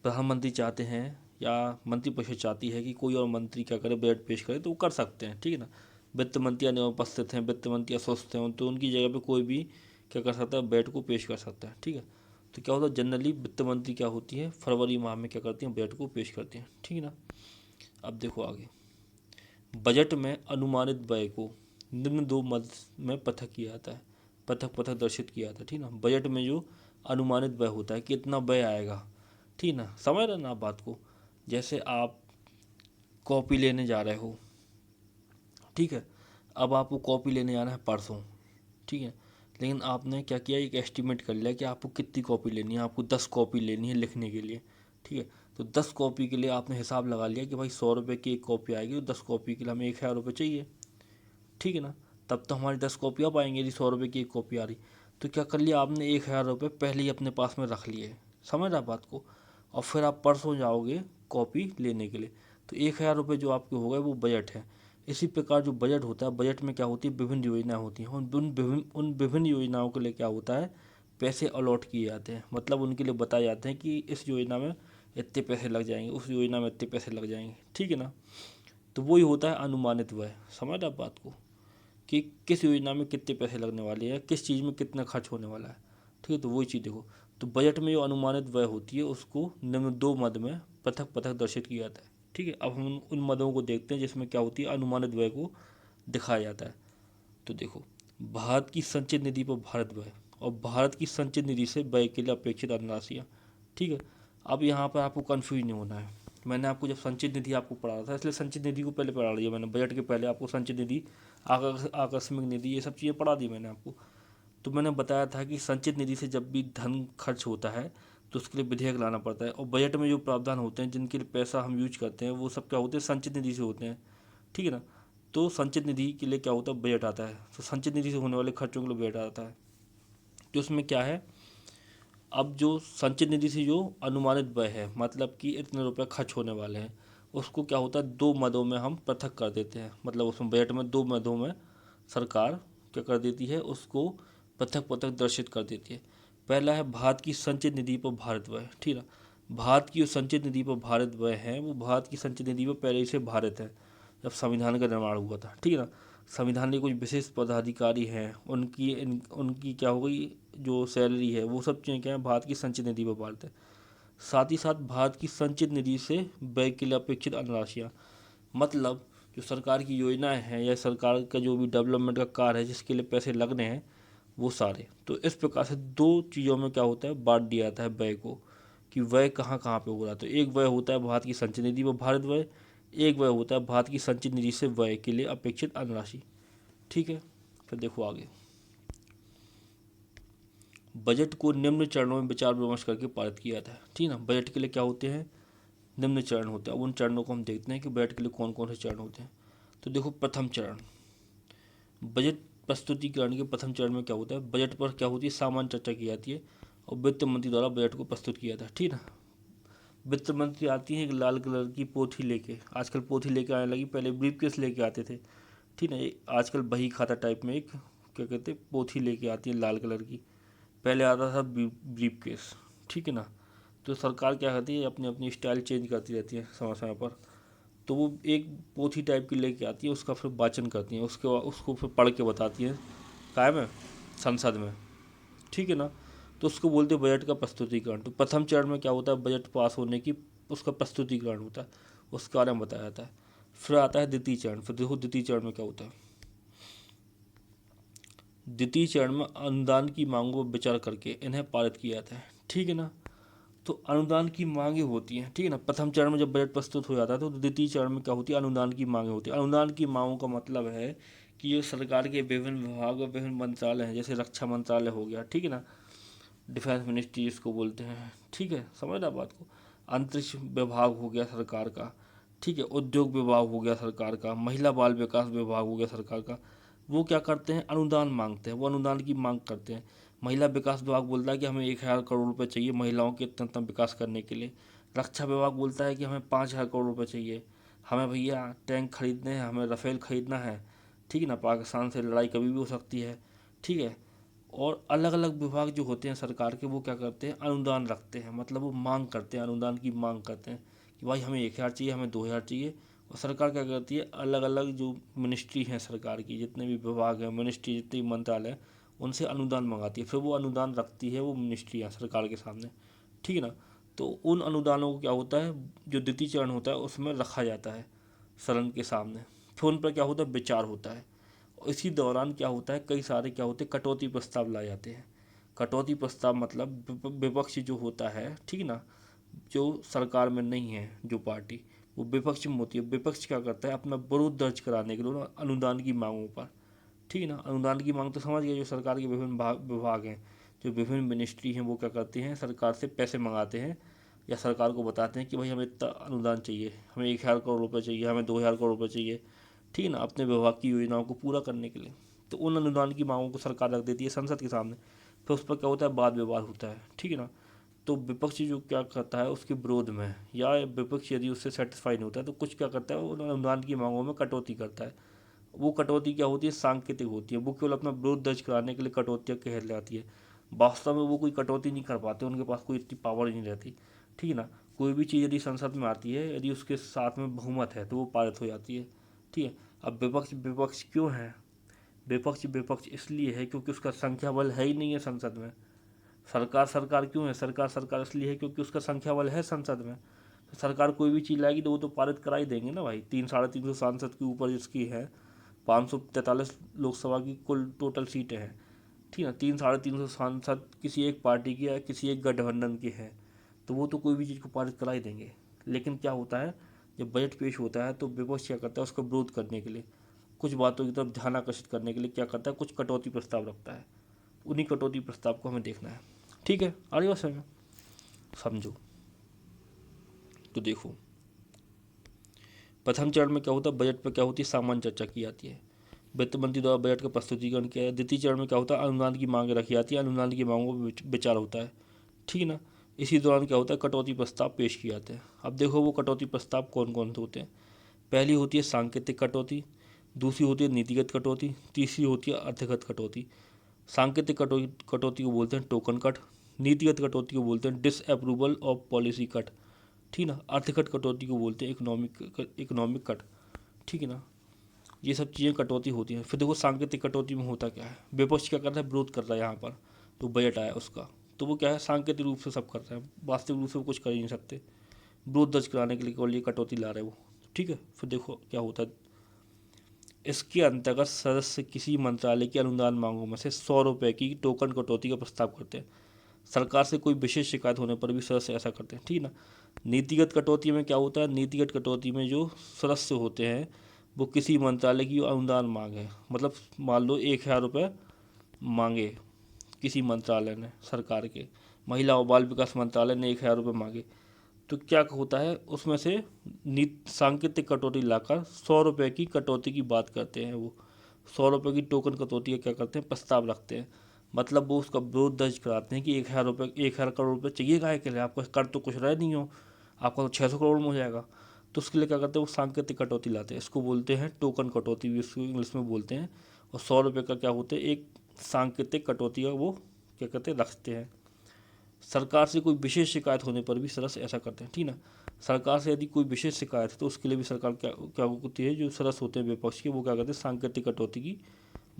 प्रधानमंत्री चाहते हैं या मंत्रिपरिषद चाहती है कि कोई और मंत्री क्या करे, बजट पेश करे, तो वो कर सकते हैं, ठीक है ना। वित्त मंत्री अनुपस्थित हैं, वित्त मंत्री अस्वस्थ हैं, तो उनकी जगह पे कोई भी क्या कर सकता है, बजट को पेश कर सकता है, ठीक है। तो क्या होता है, जनरली वित्त मंत्री क्या होती है, फरवरी माह में क्या करती हैं, बजट को पेश करती हैं, ठीक है ना। अब देखो आगे, बजट में अनुमानित व्यय को निम्न दो मद में पृथक किया जाता है, पृथक पृथक दर्शित किया जाता है, ठीक ना। बजट में जो अनुमानित व्यय होता है, कितना व्यय आएगा, ठीक ना, समझ रहे ना आप बात को। जैसे आप कॉपी लेने जा रहे हो, ठीक है, अब आपको कॉपी लेने जाना है परसों, ठीक है, लेकिन आपने क्या किया, एक एस्टिमेट कर लिया कि आपको कितनी कॉपी लेनी है, आपको 10 कॉपी लेनी है लिखने के लिए, ठीक है। तो 10 कॉपी के लिए आपने हिसाब लगा लिया कि भाई 100 रुपये की एक कॉपी आएगी, तो 10 कॉपी के लिए हमें 1,000 रुपये चाहिए, ठीक है ना। तब तो हमारी 10 कॉपी आ पाएंगे यदि 100 रुपये की एक कॉपी आ रही। तो क्या कर लिया आपने, 1,000 रुपये पहले ही अपने पास में रख लिए, समझ रहा बात को। और फिर आप परसों जाओगे कॉपी लेने के लिए, तो 1,000 रुपये जो आपके हो गए वो बजट है। इसी प्रकार जो बजट होता है, बजट में क्या होती है, विभिन्न योजनाएं होती हैं, उन विभिन्न योजनाओं के लिए क्या होता है, पैसे अलॉट किए जाते हैं, मतलब उनके लिए बताए जाते हैं कि इस योजना में इतने पैसे लग जाएंगे, उस योजना में इतने पैसे लग जाएंगे, ठीक है ना। तो वही होता है अनुमानित व्यय, समझ रहे आप बात को, कि किस योजना में कितने पैसे लगने वाले हैं, किस चीज़ में कितना खर्च होने वाला है, ठीक है। तो वही चीज़ देखो, तो बजट में जो अनुमानित व्यय होती है उसको निम्न दो मद में पृथक पृथक दर्शित किया जाता है, ठीक है। अब हम उन मदों को देखते हैं जिसमें क्या होती है, अनुमानित व्यय को दिखाया जाता है। तो देखो, भारत की संचित निधि पर भारत व्यय, और भारत की संचित निधि से व्यय के लिए अपेक्षित धनराशियाँ, ठीक है। अब यहाँ पर आपको कन्फ्यूज नहीं होना है। मैंने आपको जब संचित निधि आपको पढ़ाया था, इसलिए संचित निधि को पहले पढ़ा दिया मैंने, बजट के पहले आपको संचित निधि, आकस्मिक निधि, ये सब चीज़ें पढ़ा दी मैंने आपको। तो मैंने बताया था कि संचित निधि से जब भी धन खर्च होता है तो उसके लिए विधेयक लाना पड़ता है, और बजट में जो प्रावधान होते हैं जिनके लिए पैसा हम यूज करते हैं, वो सब क्या होते हैं, संचित निधि से होते हैं, ठीक है ना। तो संचित निधि के लिए क्या होता है, बजट आता है। तो संचित निधि से होने वाले खर्चों के लिए बजट आता है। तो उसमें क्या है, अब जो संचित निधि से जो अनुमानित व्यय है, मतलब कि इतने रुपए खर्च होने वाले हैं, उसको क्या होता है, दो मदों में हम पृथक कर देते हैं, मतलब उसमें बजट में दो मदों में सरकार क्या कर देती है, उसको पृथक पृथक दर्शित कर देती है। पहला है भारत की संचित निधि पर भारत व्यय, ठीक है। भारत की जो संचित निधि पर भारत व्यय है, वो भारत की संचित निधि पर पहले से भारत है, जब संविधान का निर्माण हुआ था, ठीक है ना। संविधान के कुछ विशेष पदाधिकारी हैं, उनकी क्या हो गई, जो सैलरी है, वो सब चीज़ें क्या है, भारत की संचित निधि पर भारत है। साथ ही साथ भारत की संचित निधि से व्यय के लिए अपेक्षित धनराशियाँ, मतलब जो सरकार की योजनाएं हैं या सरकार का जो भी डेवलपमेंट का कार्य है जिसके लिए पैसे लगने हैं, वो सारे। तो इस प्रकार से दो चीज़ों में क्या होता है, बांट दिया जाता है व्यय को, कि व्यय कहाँ कहाँ पे हो रहा है। तो एक व्यय होता है भारत की संचित निधि पर भारत व्यय, एक व्यय होता है भारत की संचित निधि से व्यय के लिए अपेक्षित धनराशि, ठीक है। फिर देखो आगे, बजट को निम्न चरणों में विचार विमर्श करके पारित किया जाता है, ठीक है ना। बजट के लिए क्या होते हैं, निम्न चरण होते हैं। अब उन चरणों को हम देखते हैं कि बजट के लिए कौन कौन से चरण होते हैं। तो देखो, प्रथम चरण, बजट प्रस्तुतिकरण के प्रथम चरण में क्या होता है, बजट पर क्या होती है, सामान्य चर्चा की जाती है, और वित्त मंत्री द्वारा बजट को प्रस्तुत किया जाता है, ठीक है ना। वित्त मंत्री आती है एक लाल कलर की पोथी लेके, आजकल पोथी लेके आने लगी, पहले ब्रीफकेस लेके आते थे, ठीक है ना। आजकल बही खाता टाइप में एक क्या कहते हैं, पोथी लेके आती है लाल कलर की, पहले आता था ब्रीफकेस, ठीक है ना। तो सरकार क्या करती है, अपनी अपनी स्टाइल चेंज करती रहती है समय समय पर। तो वो एक पोथी टाइप की लेके आती है, उसका फिर वाचन करती है, उसको फिर पढ़ के बताती है, काय में, संसद में, ठीक है ना। तो उसको बोलते हैं बजट का प्रस्तुतिकरण। तो प्रथम चरण में क्या होता है, बजट पास होने की उसका प्रस्तुतिकरण होता है, उसके बारे में बताया जाता है। फिर आता है द्वितीय चरण। फिर देखो द्वितीय चरण में क्या होता है। द्वितीय चरण में अनुदान की मांगों पर विचार करके इन्हें पारित किया जाता है, ठीक है ना। तो अनुदान की मांगे होती हैं, ठीक है ना। प्रथम चरण में जब बजट प्रस्तुत हो जाता है तो द्वितीय चरण में क्या होती है, अनुदान की मांगे होती है। अनुदान की मांगों का मतलब है कि जो सरकार के विभिन्न विभाग और विभिन्न मंत्रालय हैं, जैसे रक्षा मंत्रालय हो गया, ठीक है ना, डिफेंस मिनिस्ट्री इसको बोलते हैं, ठीक है, समझ रहा बात को। अंतरिक्ष विभाग हो गया सरकार का, ठीक है, उद्योग विभाग हो गया सरकार का, महिला बाल विकास विभाग हो गया सरकार का। वो क्या करते हैं, अनुदान मांगते हैं, वो अनुदान की मांग करते हैं। महिला विकास विभाग बोलता है कि हमें 1,000 करोड़ रुपये चाहिए महिलाओं के इतना विकास करने के लिए। रक्षा विभाग बोलता है कि हमें 5,000 करोड़ रुपये चाहिए, हमें भैया टैंक खरीदने हैं, हमें राफेल खरीदना है, ठीक है ना, पाकिस्तान से लड़ाई कभी भी हो सकती है, ठीक है। और अलग अलग विभाग जो होते हैं सरकार के, वो क्या करते हैं, अनुदान रखते हैं, मतलब वो मांग करते हैं, अनुदान की मांग करते हैं कि भाई हमें 1,000 चाहिए, हमें 2,000 चाहिए। और सरकार क्या करती है, अलग अलग जो मिनिस्ट्री हैं सरकार की, जितने भी विभाग हैं, मिनिस्ट्री, जितने भी मंत्रालय हैं, उनसे अनुदान मंगाती है। फिर वो अनुदान रखती है वो मिनिस्ट्रियाँ सरकार के सामने, ठीक है ना। तो उन अनुदानों को क्या होता है, जो द्वितीय चरण होता है उसमें रखा जाता है सदन के सामने। फिर उन पर क्या होता है, विचार होता है। और इसी दौरान क्या होता है, कई सारे क्या होते हैं, कटौती प्रस्ताव लाए जाते हैं। कटौती प्रस्ताव मतलब विपक्ष जो होता है, ठीक है ना, जो सरकार में नहीं है जो पार्टी, वो विपक्ष में होती है। विपक्ष क्या करता है, अपना विरोध दर्ज कराने के लिए अनुदान की मांगों पर, ठीक है ना। अनुदान की मांग तो समझ गए, जो सरकार के विभिन्न विभाग हैं, जो विभिन्न मिनिस्ट्री हैं, वो क्या करते हैं, सरकार से पैसे मंगाते हैं या सरकार को बताते हैं कि भाई हमें इतना अनुदान चाहिए, हमें 1,000 करोड़ रुपये चाहिए, हमें 2,000 करोड़ रुपये चाहिए, ठीक है ना, अपने विभाग की योजनाओं को पूरा करने के लिए। तो उन अनुदान की मांगों को सरकार रख देती है संसद के सामने। फिर उस पर क्या होता है, वाद विवाद होता है, ठीक है ना। तो विपक्ष जो क्या करता है उसके विरोध में, या विपक्ष यदि उससे सेटिस्फाई नहीं होता है तो कुछ क्या करता है, उन अनुदान की मांगों में कटौती करता है। वो कटौती क्या होती है, सांकेतिक होती है। वो केवल अपना विरोध दर्ज कराने के लिए कटौतियाँ कह जाती है। वास्तव में वो कोई कटौती नहीं कर पाते, उनके पास कोई इतनी पावर नहीं रहती, ठीक है ना। कोई भी चीज़ यदि संसद में आती है, यदि उसके साथ में बहुमत है तो वो पारित हो जाती है, ठीक है। अब विपक्ष विपक्ष क्यों है, विपक्ष विपक्ष इसलिए है क्योंकि उसका संख्या बल है ही नहीं है संसद में। सरकार सरकार क्यों है, सरकार सरकार इसलिए है क्योंकि उसका संख्या बल है संसद में। तो सरकार कोई भी चीज़ लाएगी तो वो तो पारित करा ही देंगे ना भाई। 300-350 सांसद के ऊपर जिसकी है, 543 लोकसभा की कुल टोटल सीटें हैं, ठीक है ना। 300-350 सांसद किसी एक पार्टी की या किसी एक गठबंधन के हैं, तो वो तो कोई भी चीज़ को पारित करा ही देंगे। लेकिन क्या होता है, जब बजट पेश होता है तो विपक्ष क्या करता है, उसका विरोध करने के लिए, कुछ बातों की तरफ ध्यान आकर्षित करने के लिए क्या करता है, कुछ कटौती प्रस्ताव रखता है। उन्हीं कटौती प्रस्ताव को हमें देखना है, ठीक है। आगे बात समझ समझो। तो देखो प्रथम चरण में क्या होता है, बजट पर क्या होती है, सामान्य चर्चा की जाती है, वित्त मंत्री द्वारा बजट का प्रस्तुतिकरण किया है। द्वितीय चरण में क्या होता है, अनुदान की मांग रखी जाती है, अनुदान की मांगों पर विचार होता है, ठीक है ना। इसी दौरान क्या होता है, कटौती प्रस्ताव पेश किए जाते हैं। अब देखो वो कटौती प्रस्ताव कौन कौन से होते हैं। पहली होती है सांकेतिक कटौती, दूसरी होती है नीतिगत कटौती, तीसरी होती है अर्थगत कटौती। सांकेतिक कटौती को बोलते हैं टोकन कट, नीतिगत कटौती को बोलते हैं डिसअप्रूवल ऑफ पॉलिसी कट, ठीक ना। अर्थगत कटौती को बोलते हैं इकोनॉमिक कट, ठीक है ना। ये सब चीज़ें कटौती होती हैं। फिर देखो सांकेतिक कटौती में होता क्या है, विपक्ष क्या कर रहा है, विरोध कर रहा है यहाँ पर, तो बजट आया उसका, तो वो क्या है, सांकेतिक रूप से सब कर रहे हैं, वास्तविक रूप से वो कुछ कर ही नहीं सकते। विरोध दर्ज कराने के लिए केवल ये कटौती ला रहे हैं वो, ठीक है। फिर देखो क्या होता है, इसके अंतर्गत सदस्य किसी मंत्रालय की अनुदान मांगों में से 100 रुपये की टोकन कटौती का प्रस्ताव करते हैं। सरकार से कोई विशेष शिकायत होने पर भी सदस्य ऐसा करते हैं, ठीक है ना। नीतिगत कटौती में क्या होता है, नीतिगत कटौती में जो सदस्य होते हैं वो किसी मंत्रालय की अनुदान मांग है, मतलब मान लो 1,000 रुपये मांगे किसी मंत्रालय ने सरकार के, महिला और बाल विकास मंत्रालय ने 1,000 रुपये मांगे, तो क्या होता है उसमें से सांकेतिक कटौती लाकर 100 रुपये की कटौती की बात करते हैं। वो 100 रुपये की टोकन कटौती का क्या करते हैं, प्रस्ताव रखते हैं। मतलब वो उसका विरोध दर्ज कराते हैं कि 1,000 रुपये, 1,000 करोड़ रुपये चाहिए काहे के लिए, आपका कर तो कुछ रहे नहीं हो, आपका तो 600 करोड़ में हो जाएगा। तो उसके लिए क्या करते हैं, वो सांकेतिक कटौती लाते हैं। इसको बोलते हैं टोकन कटौती भी, इसको इंग्लिश में बोलते हैं। और 100 रुपये का क्या होते हैं, एक सांकेतिक कटौती का वो क्या कहते हैं, रखते हैं। सरकार से कोई विशेष शिकायत होने पर भी सदस्य ऐसा करते हैं, ठीक ना। सरकार से यदि कोई विशेष शिकायत है तो उसके लिए भी सरकार क्या क्या होती है, जो सदस्य होते हैं विपक्ष के, वो क्या करते हैं, सांकेतिक कटौती की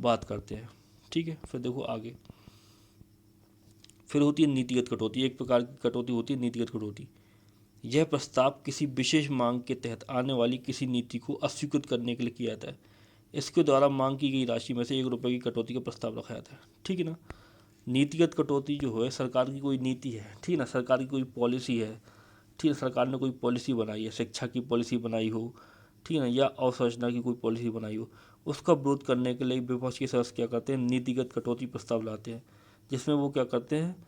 बात करते हैं, ठीक है। फिर देखो आगे, फिर होती है नीतिगत कटौती। एक प्रकार की कटौती होती है नीतिगत कटौती। यह प्रस्ताव किसी विशेष मांग के तहत आने वाली किसी नीति को अस्वीकृत करने के लिए किया जाता है। इसके द्वारा मांग की गई राशि में से 1 रुपये की कटौती का प्रस्ताव रखा जाता है। ठीक है ना। नीतिगत कटौती जो है, सरकार की कोई नीति है, ठीक है ना, सरकार की कोई पॉलिसी है, ठीक है, सरकार ने कोई पॉलिसी बनाई है, शिक्षा की पॉलिसी बनाई हो, ठीक है ना, या अवसंरचना की कोई पॉलिसी बनाई हो, उसका विरोध करने के लिए विपक्ष के सदस्य क्या करते हैं, नीतिगत कटौती प्रस्ताव लाते हैं, जिसमें वो क्या करते हैं,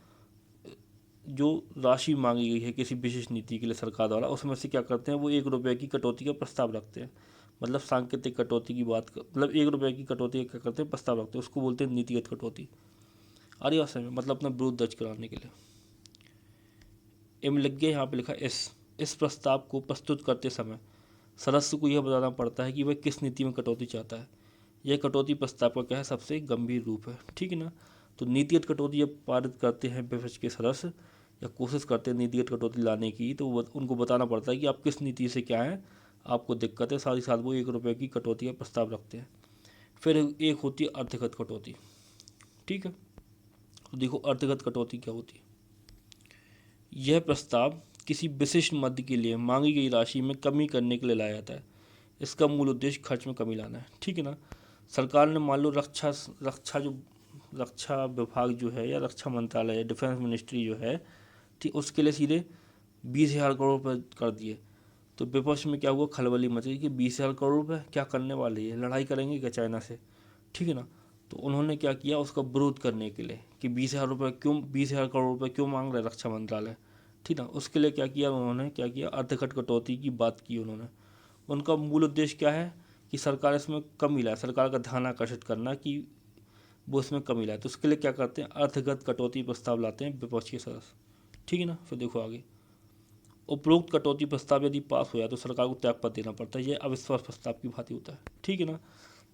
जो राशि मांगी गई है किसी विशेष नीति के लिए सरकार द्वारा, उसमें से क्या करते हैं, वो 1 रुपये की कटौती का प्रस्ताव रखते हैं। मतलब सांकेतिक कटौती की बात मतलब 1 रुपये की कटौती का क्या करते हैं, प्रस्ताव रखते हैं, उसको बोलते हैं नीतिगत कटौती। अरे समय मतलब अपना विरोध दर्ज कराने के लिए। एम लग गया यहाँ पे लिखा इस प्रस्ताव को प्रस्तुत करते समय सदस्य को यह बताना पड़ता है कि वह किस नीति में कटौती चाहता है। यह कटौती प्रस्ताव का क्या है, सबसे गंभीर रूप है। ठीक है ना। तो नीतिगत कटौती जब पारित करते हैं विपक्ष के सदस्य या कोशिश करते हैं नीतिगत कटौती लाने की, तो उनको बताना पड़ता है कि आप किस नीति से क्या है, आपको दिक्कत है, साथ ही साथ वो 1 रुपये की कटौती का प्रस्ताव रखते हैं। फिर एक होती है अर्थगत कटौती। ठीक है। तो देखो अर्थगत कटौती क्या होती है। यह प्रस्ताव किसी विशिष्ट मद के लिए मांगी गई राशि में कमी करने के लिए लाया जाता है। इसका मूल उद्देश्य खर्च में कमी लाना है। ठीक है ना। सरकार ने मान लो रक्षा विभाग जो है, या रक्षा मंत्रालय, डिफेंस मिनिस्ट्री जो है, ठीक, उसके लिए सीधे 20,000 करोड़ रुपये कर दिए। तो विपक्ष में क्या हुआ, खलबली मची कि 20,000 करोड़ रुपये क्या करने वाले हैं, लड़ाई करेंगे क्या चाइना से। ठीक है ना। तो उन्होंने क्या किया, उसका विरोध करने के लिए कि 20,000 करोड़ रुपये क्यों मांग रहे रक्षा मंत्रालय। ठीक ना। उसके लिए क्या किया उन्होंने, क्या किया, अर्थगत कटौती की बात की उन्होंने। उनका मूल उद्देश्य क्या है कि सरकार इसमें कमी लाए, सरकार का ध्यान आकर्षित करना कि वो इसमें कमी लाए। तो उसके लिए क्या करते हैं, अर्थगत कटौती प्रस्ताव लाते हैं विपक्ष के सदस्य। ठीक है ना। फिर देखो आगे, उपरोक्त कटौती प्रस्ताव यदि पास हो जाए तो सरकार को त्यागपत्र देना पड़ता है। यह अविश्वास प्रस्ताव की भांति होता है। ठीक है ना।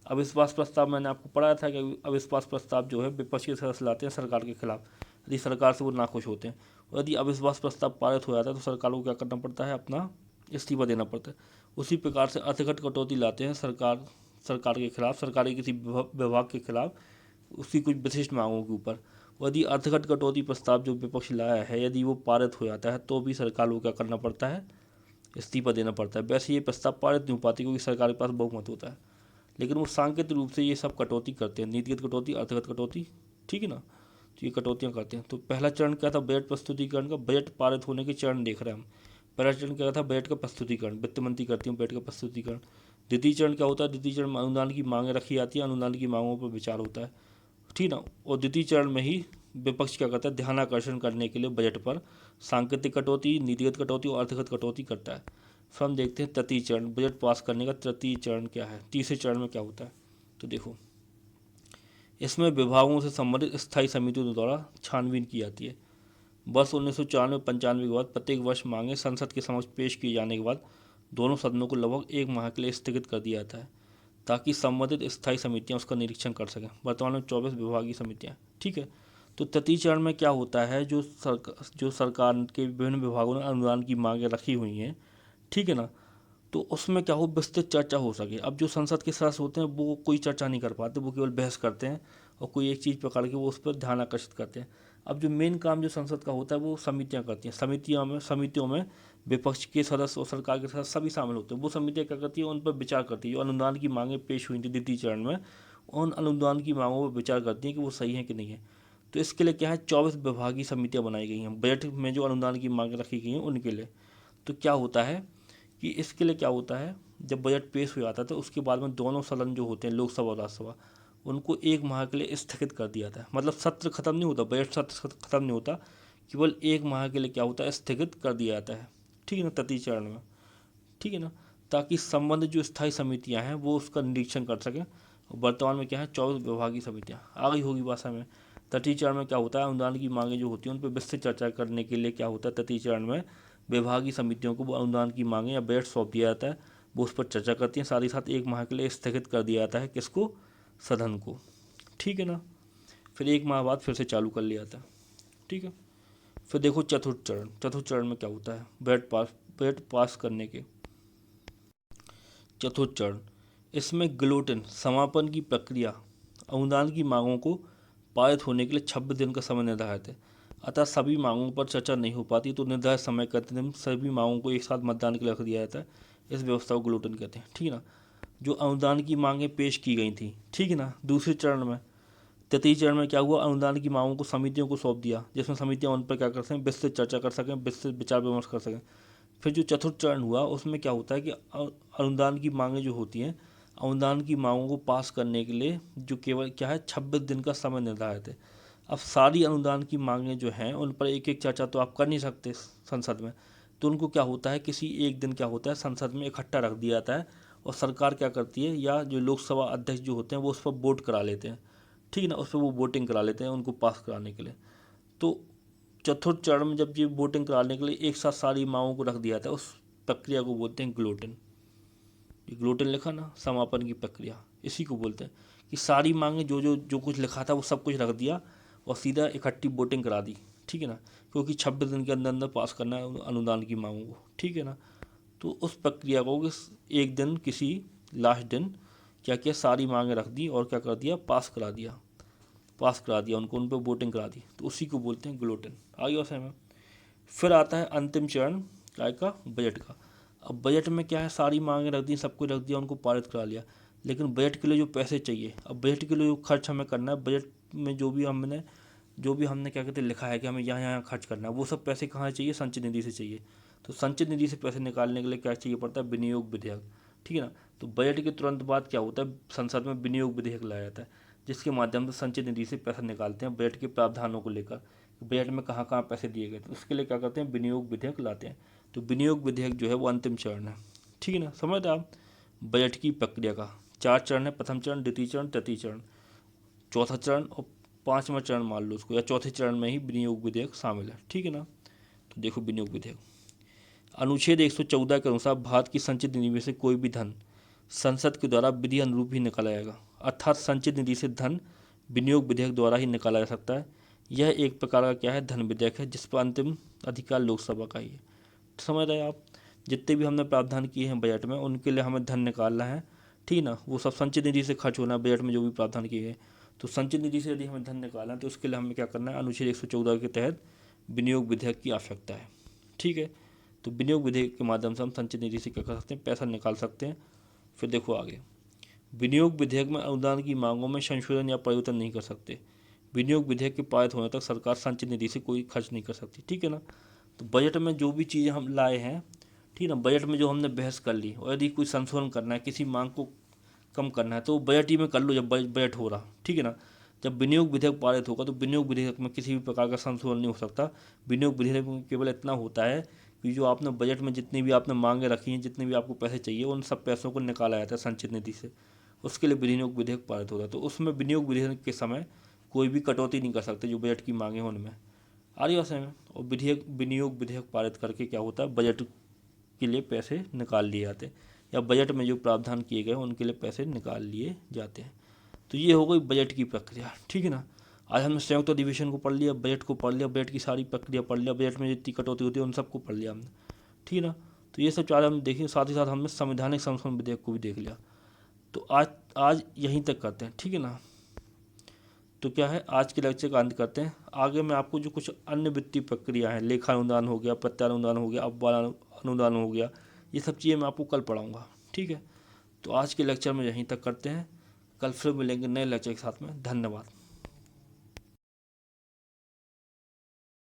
अविश्वास प्रस्ताव मैंने आपको पढ़ाया था कि अविश्वास प्रस्ताव जो है विपक्ष के सदस्य लाते हैं सरकार के खिलाफ, यदि सरकार से वो नाखुश होते हैं। और यदि अविश्वास प्रस्ताव पारित हो जाता है तो सरकार को क्या करना पड़ता है, अपना इस्तीफा देना पड़ता है। उसी प्रकार से अर्थगत कटौती लाते हैं सरकार के खिलाफ, सरकार के किसी विभाग के खिलाफ, उसकी कुछ विशिष्ट मांगों के ऊपर। यदि अर्थगत कटौती प्रस्ताव जो विपक्ष लाया है, यदि वो पारित हो जाता है तो भी सरकार को क्या करना पड़ता है, इस्तीफा देना पड़ता है। वैसे ये प्रस्ताव पारित नहीं हो पाती क्योंकि सरकार के पास बहुमत होता है, लेकिन वो सांकेतिक रूप से ये सब कटौती करते हैं, नीतिगत कटौती, अर्थगत कटौती। ठीक है ना। तो ये कटौतियाँ करते हैं। तो पहला चरण क्या था, बजट प्रस्तुतिकरण का, बजट पारित होने के चरण देख रहे हैं हम। पहला चरण क्या था, बजट का प्रस्तुतिकरण, वित्त मंत्री करती हैं बजट का प्रस्तुतिकरण। द्वितीय चरण क्या होता है, द्वितीय चरण में अनुदान की मांगें रखी जाती है, अनुदान की मांगों पर विचार होता है। ठीक ना। और द्वितीय चरण में ही विपक्ष क्या करता है, ध्यान आकर्षण करने के लिए बजट पर सांकेतिक कटौती, नीतिगत कटौती और अर्थगत कटौती करता है। फिर हम देखते हैं तृतीय चरण, बजट पास करने का तृतीय चरण क्या है, तीसरे चरण में क्या होता है। तो देखो, इसमें विभागों से संबंधित स्थायी समितियों द्वारा छानबीन की जाती है। वर्ष 1994-95 के बाद प्रत्येक वर्ष मांगे संसद के समक्ष पेश किए जाने के बाद दोनों सदनों को लगभग 1 माह के लिए स्थगित कर दिया जाता है, ताकि संबंधित स्थायी समितियां उसका निरीक्षण कर सकें। वर्तमान में 24 विभागीय समितियां। ठीक है। तो तृतीय चरण में क्या होता है, जो सरकार के विभिन्न विभागों ने अनुदान की मांगें रखी हुई हैं, ठीक है ना, तो उसमें क्या हो, विस्तृत चर्चा हो सके। अब जो संसद के सदस्य होते हैं वो कोई चर्चा नहीं कर पाते, वो केवल बहस करते हैं और कोई एक चीज़ पकड़ के वो उस पर ध्यान आकर्षित करते हैं। अब जो मेन काम जो संसद का होता है वो समितियां करती हैं। समितियों में विपक्ष के सदस्य और सरकार के सदस्य सभी शामिल होते हैं। वो समितियां क्या करती है, उन पर विचार करती है। जो अनुदान की मांगें पेश हुई थी द्वितीय चरण में, उन अनुदान की मांगों पर विचार करती हैं कि वो सही है कि नहीं है। तो इसके लिए क्या है, 24 विभागीय समितियां बनाई गई हैं बजट में जो अनुदान की मांगें रखी गई हैं उनके लिए। तो क्या होता है कि इसके लिए क्या होता है, जब बजट पेश हो जाता है तो उसके बाद में दोनों सदन जो होते हैं, लोकसभा और राज्यसभा, उनको 1 माह के लिए स्थगित कर दिया जाता है। मतलब सत्र खत्म नहीं होता, बजट सत्र खत्म नहीं होता, केवल 1 माह के लिए क्या होता है, स्थगित कर दिया जाता है। ठीक है ना, तृतीय चरण में। ठीक है ना। ताकि संबंधित जो स्थायी समितियां हैं वो उसका निरीक्षण कर सकें। वर्तमान में क्या है, 24 विभागीय समितियां आ गई होगी भाषा में। तृतीय चरण में क्या होता है, अनुदान की मांगें जो होती हैं उन पर विस्तृत चर्चा करने के लिए क्या होता है, तृतीय चरण में विभागीय समितियों को वो अनुदान की मांगें या बजट सौंप दिया जाता है, वो उस पर चर्चा करती हैं। साथ ही साथ 1 माह के लिए स्थगित कर दिया जाता है किसको, सदन को। ठीक है ना। फिर 1 माह बाद फिर से चालू कर लिया जाता है। ठीक है। फिर देखो चतुर्थ चरण, चतुर्थ चरण में क्या होता है, बजट पास करने के चतुर्थ चरण, इसमें ग्लोटन समापन की प्रक्रिया अनुदान की मांगों को पारित होने के लिए 26 दिन का समय निर्धारित है। अतः सभी मांगों पर चर्चा नहीं हो पाती, तो निर्धारित समय के अंतिम सभी मांगों को एक साथ मतदान के लिए रख दिया जाता है। इस व्यवस्था को ग्लूटन कहते हैं। ठीक है ना। जो अनुदान की मांगें पेश की गई थी, ठीक है ना, दूसरे चरण में, तृतीय चरण में क्या हुआ, अनुदान की मांगों को समितियों को सौंप दिया, जिसमें समितियां उन पर क्या कर सकें, विस्तृत चर्चा कर सकें, विस्तृत विचार विमर्श कर सकें। फिर जो चतुर्थ चरण हुआ उसमें क्या होता है कि अनुदान की मांगें जो होती हैं, अनुदान की मांगों को पास करने के लिए जो केवल क्या है 26 दिन का समय निर्धारित है। अब सारी अनुदान की मांगें जो हैं उन पर एक एक चर्चा तो आप कर नहीं सकते संसद में, तो उनको क्या होता है किसी एक दिन क्या होता है संसद में इकट्ठा रख दिया जाता है, और सरकार क्या करती है या जो लोकसभा अध्यक्ष जो होते हैं वो उस पर वोट करा लेते हैं। ठीक है ना, उस पर वो वोटिंग करा लेते हैं उनको पास कराने के लिए। तो चतुर्थ चरण में जब ये वोटिंग कराने के लिए एक साथ सारी मांगों को रख दिया जाता है, उस प्रक्रिया को बोलते हैं ग्लोटन। ये ग्लोटन लिखा ना, समापन की प्रक्रिया, इसी को बोलते हैं कि सारी मांगें जो जो जो कुछ लिखा था वो सब कुछ रख दिया और सीधा इकट्ठी वोटिंग करा दी। ठीक है ना, क्योंकि 26 दिन के अंदर अंदर पास करना है अनुदान की मांगों को। ठीक है ना, तो उस प्रक्रिया को एक दिन किसी लास्ट दिन क्या किया, सारी मांगें रख दी और क्या कर दिया, पास करा दिया उनको, उन पर वोटिंग करा दी, तो उसी को बोलते हैं ग्लोटन। आगे और में फिर आता है अंतिम चरण काय का, बजट का। अब बजट में क्या है, सारी मांगें रख दी, सब कुछ रख दिया, उनको पारित करा लिया, लेकिन बजट के लिए जो पैसे चाहिए, अब बजट के लिए जो खर्च हमें करना है, बजट में जो भी हमने क्या कहते हैं लिखा है कि हमें यहाँ यहाँ खर्च करना है, वो सब पैसे कहाँ से चाहिए, संचित निधि से चाहिए। तो संचित निधि से पैसे निकालने के लिए क्या चाहिए पड़ता है, विनियोग विधेयक। ठीक है ना, तो बजट के तुरंत बाद क्या होता है, संसद में विनियोग विधेयक लाया जाता है, जिसके माध्यम से संचित निधि से पैसा निकालते हैं बजट के प्रावधानों को लेकर, बजट में कहाँ कहाँ पैसे दिए गए, तो उसके लिए क्या करते हैं, विनियोग विधेयक लाते हैं। तो विनियोग विधेयक जो है वो अंतिम चरण है। ठीक है ना, समझ आप बजट की प्रक्रिया का 4 चरण है, प्रथम चरण, द्वितीय चरण, तृतीय चरण, चौथा चरण और 5वां चरण मान लो उसको, या चौथे चरण में ही विनियोग विधेयक शामिल है। ठीक है ना, तो देखो विनियोग विधेयक, अनुच्छेद 114 के अनुसार भारत की संचित निधि में से कोई भी धन संसद के द्वारा विधि अनुरूप ही निकाला जाएगा, अर्थात संचित निधि से धन विनियोग विधेयक द्वारा ही निकाला जा सकता है। यह एक प्रकार का क्या है, धन विधेयक है, जिस पर अंतिम अधिकार लोकसभा का ही है। समझ रहे आप, जितने भी हमने प्रावधान किए हैं बजट में उनके लिए हमें धन निकालना है। ठीक ना, वो सब संचित निधि से खर्च होना है बजट में जो भी प्रावधान किए हैं, तो संचित निधि से यदि हमें धन निकालना है तो उसके लिए हमें क्या करना है, अनुच्छेद 114 के तहत विनियोग विधेयक की आवश्यकता है। ठीक है, तो विनियोग विधेयक के माध्यम से हम संचित निधि से क्या कर सकते हैं, पैसा निकाल सकते हैं। फिर देखो आगे, विनियोग विधेयक में अनुदान की मांगों में संशोधन या परिवर्तन नहीं कर सकते। विनियोग विधेयक के पारित होने तक सरकार संचित निधि से कोई खर्च नहीं कर सकती। ठीक है ना, तो बजट में जो भी चीज़ें हम लाए हैं, ठीक है ना, बजट में जो हमने बहस कर ली, और यदि कोई संशोधन करना है, किसी मांग को कम करना है, तो बजट ही में कर लो जब बजट हो रहा। ठीक है ना, जब विनियोग विधेयक पारित होगा तो विनियोग विधेयक में किसी भी प्रकार का संशोधन नहीं हो सकता। विनियोग विधेयक में केवल इतना होता है कि जो आपने बजट में जितनी भी आपने मांगे रखी हैं, जितने भी आपको पैसे चाहिए, उन सब पैसों को निकाला जाता है संचित निधि से, उसके लिए विनियोग विधेयक पारित होता है। तो उसमें विनियोग विधेयक के समय कोई भी कटौती नहीं कर सकते, जो बजट की मांगे हैं उनमें आ रही है में। और विनियोग विधेयक पारित करके क्या होता है, बजट के लिए पैसे निकाल लिए जाते हैं, या बजट में जो प्रावधान किए गए उनके लिए पैसे निकाल लिए जाते हैं। तो ये हो गई बजट की प्रक्रिया। ठीक है ना, आज हमने संयुक्त अधिवेशन को पढ़ लिया, बजट को पढ़ लिया, बजट की सारी प्रक्रिया पढ़ लिया, बजट में जितनी कटौती होती है उन सबको पढ़ लिया हमने। ठीक है ना, तो ये सब चार हम देखें, साथ ही साथ हमने संवैधानिक संशोधन विधेयक को भी देख लिया। तो आज यहीं तक करते हैं। ठीक है ना, तो क्या है, आज के लेक्चर का अंत करते हैं। आगे मैं आपको जो कुछ अन्य वित्तीय प्रक्रिया है, लेखा अनुदान हो गया, प्रत्यानुदान हो गया, अपवाद अनुदान हो गया, ये सब चीज़ें मैं आपको कल पढ़ाऊँगा। ठीक है, तो आज के लेक्चर में यहीं तक करते हैं, कल फिर मिलेंगे नए लेक्चर के साथ में। धन्यवाद।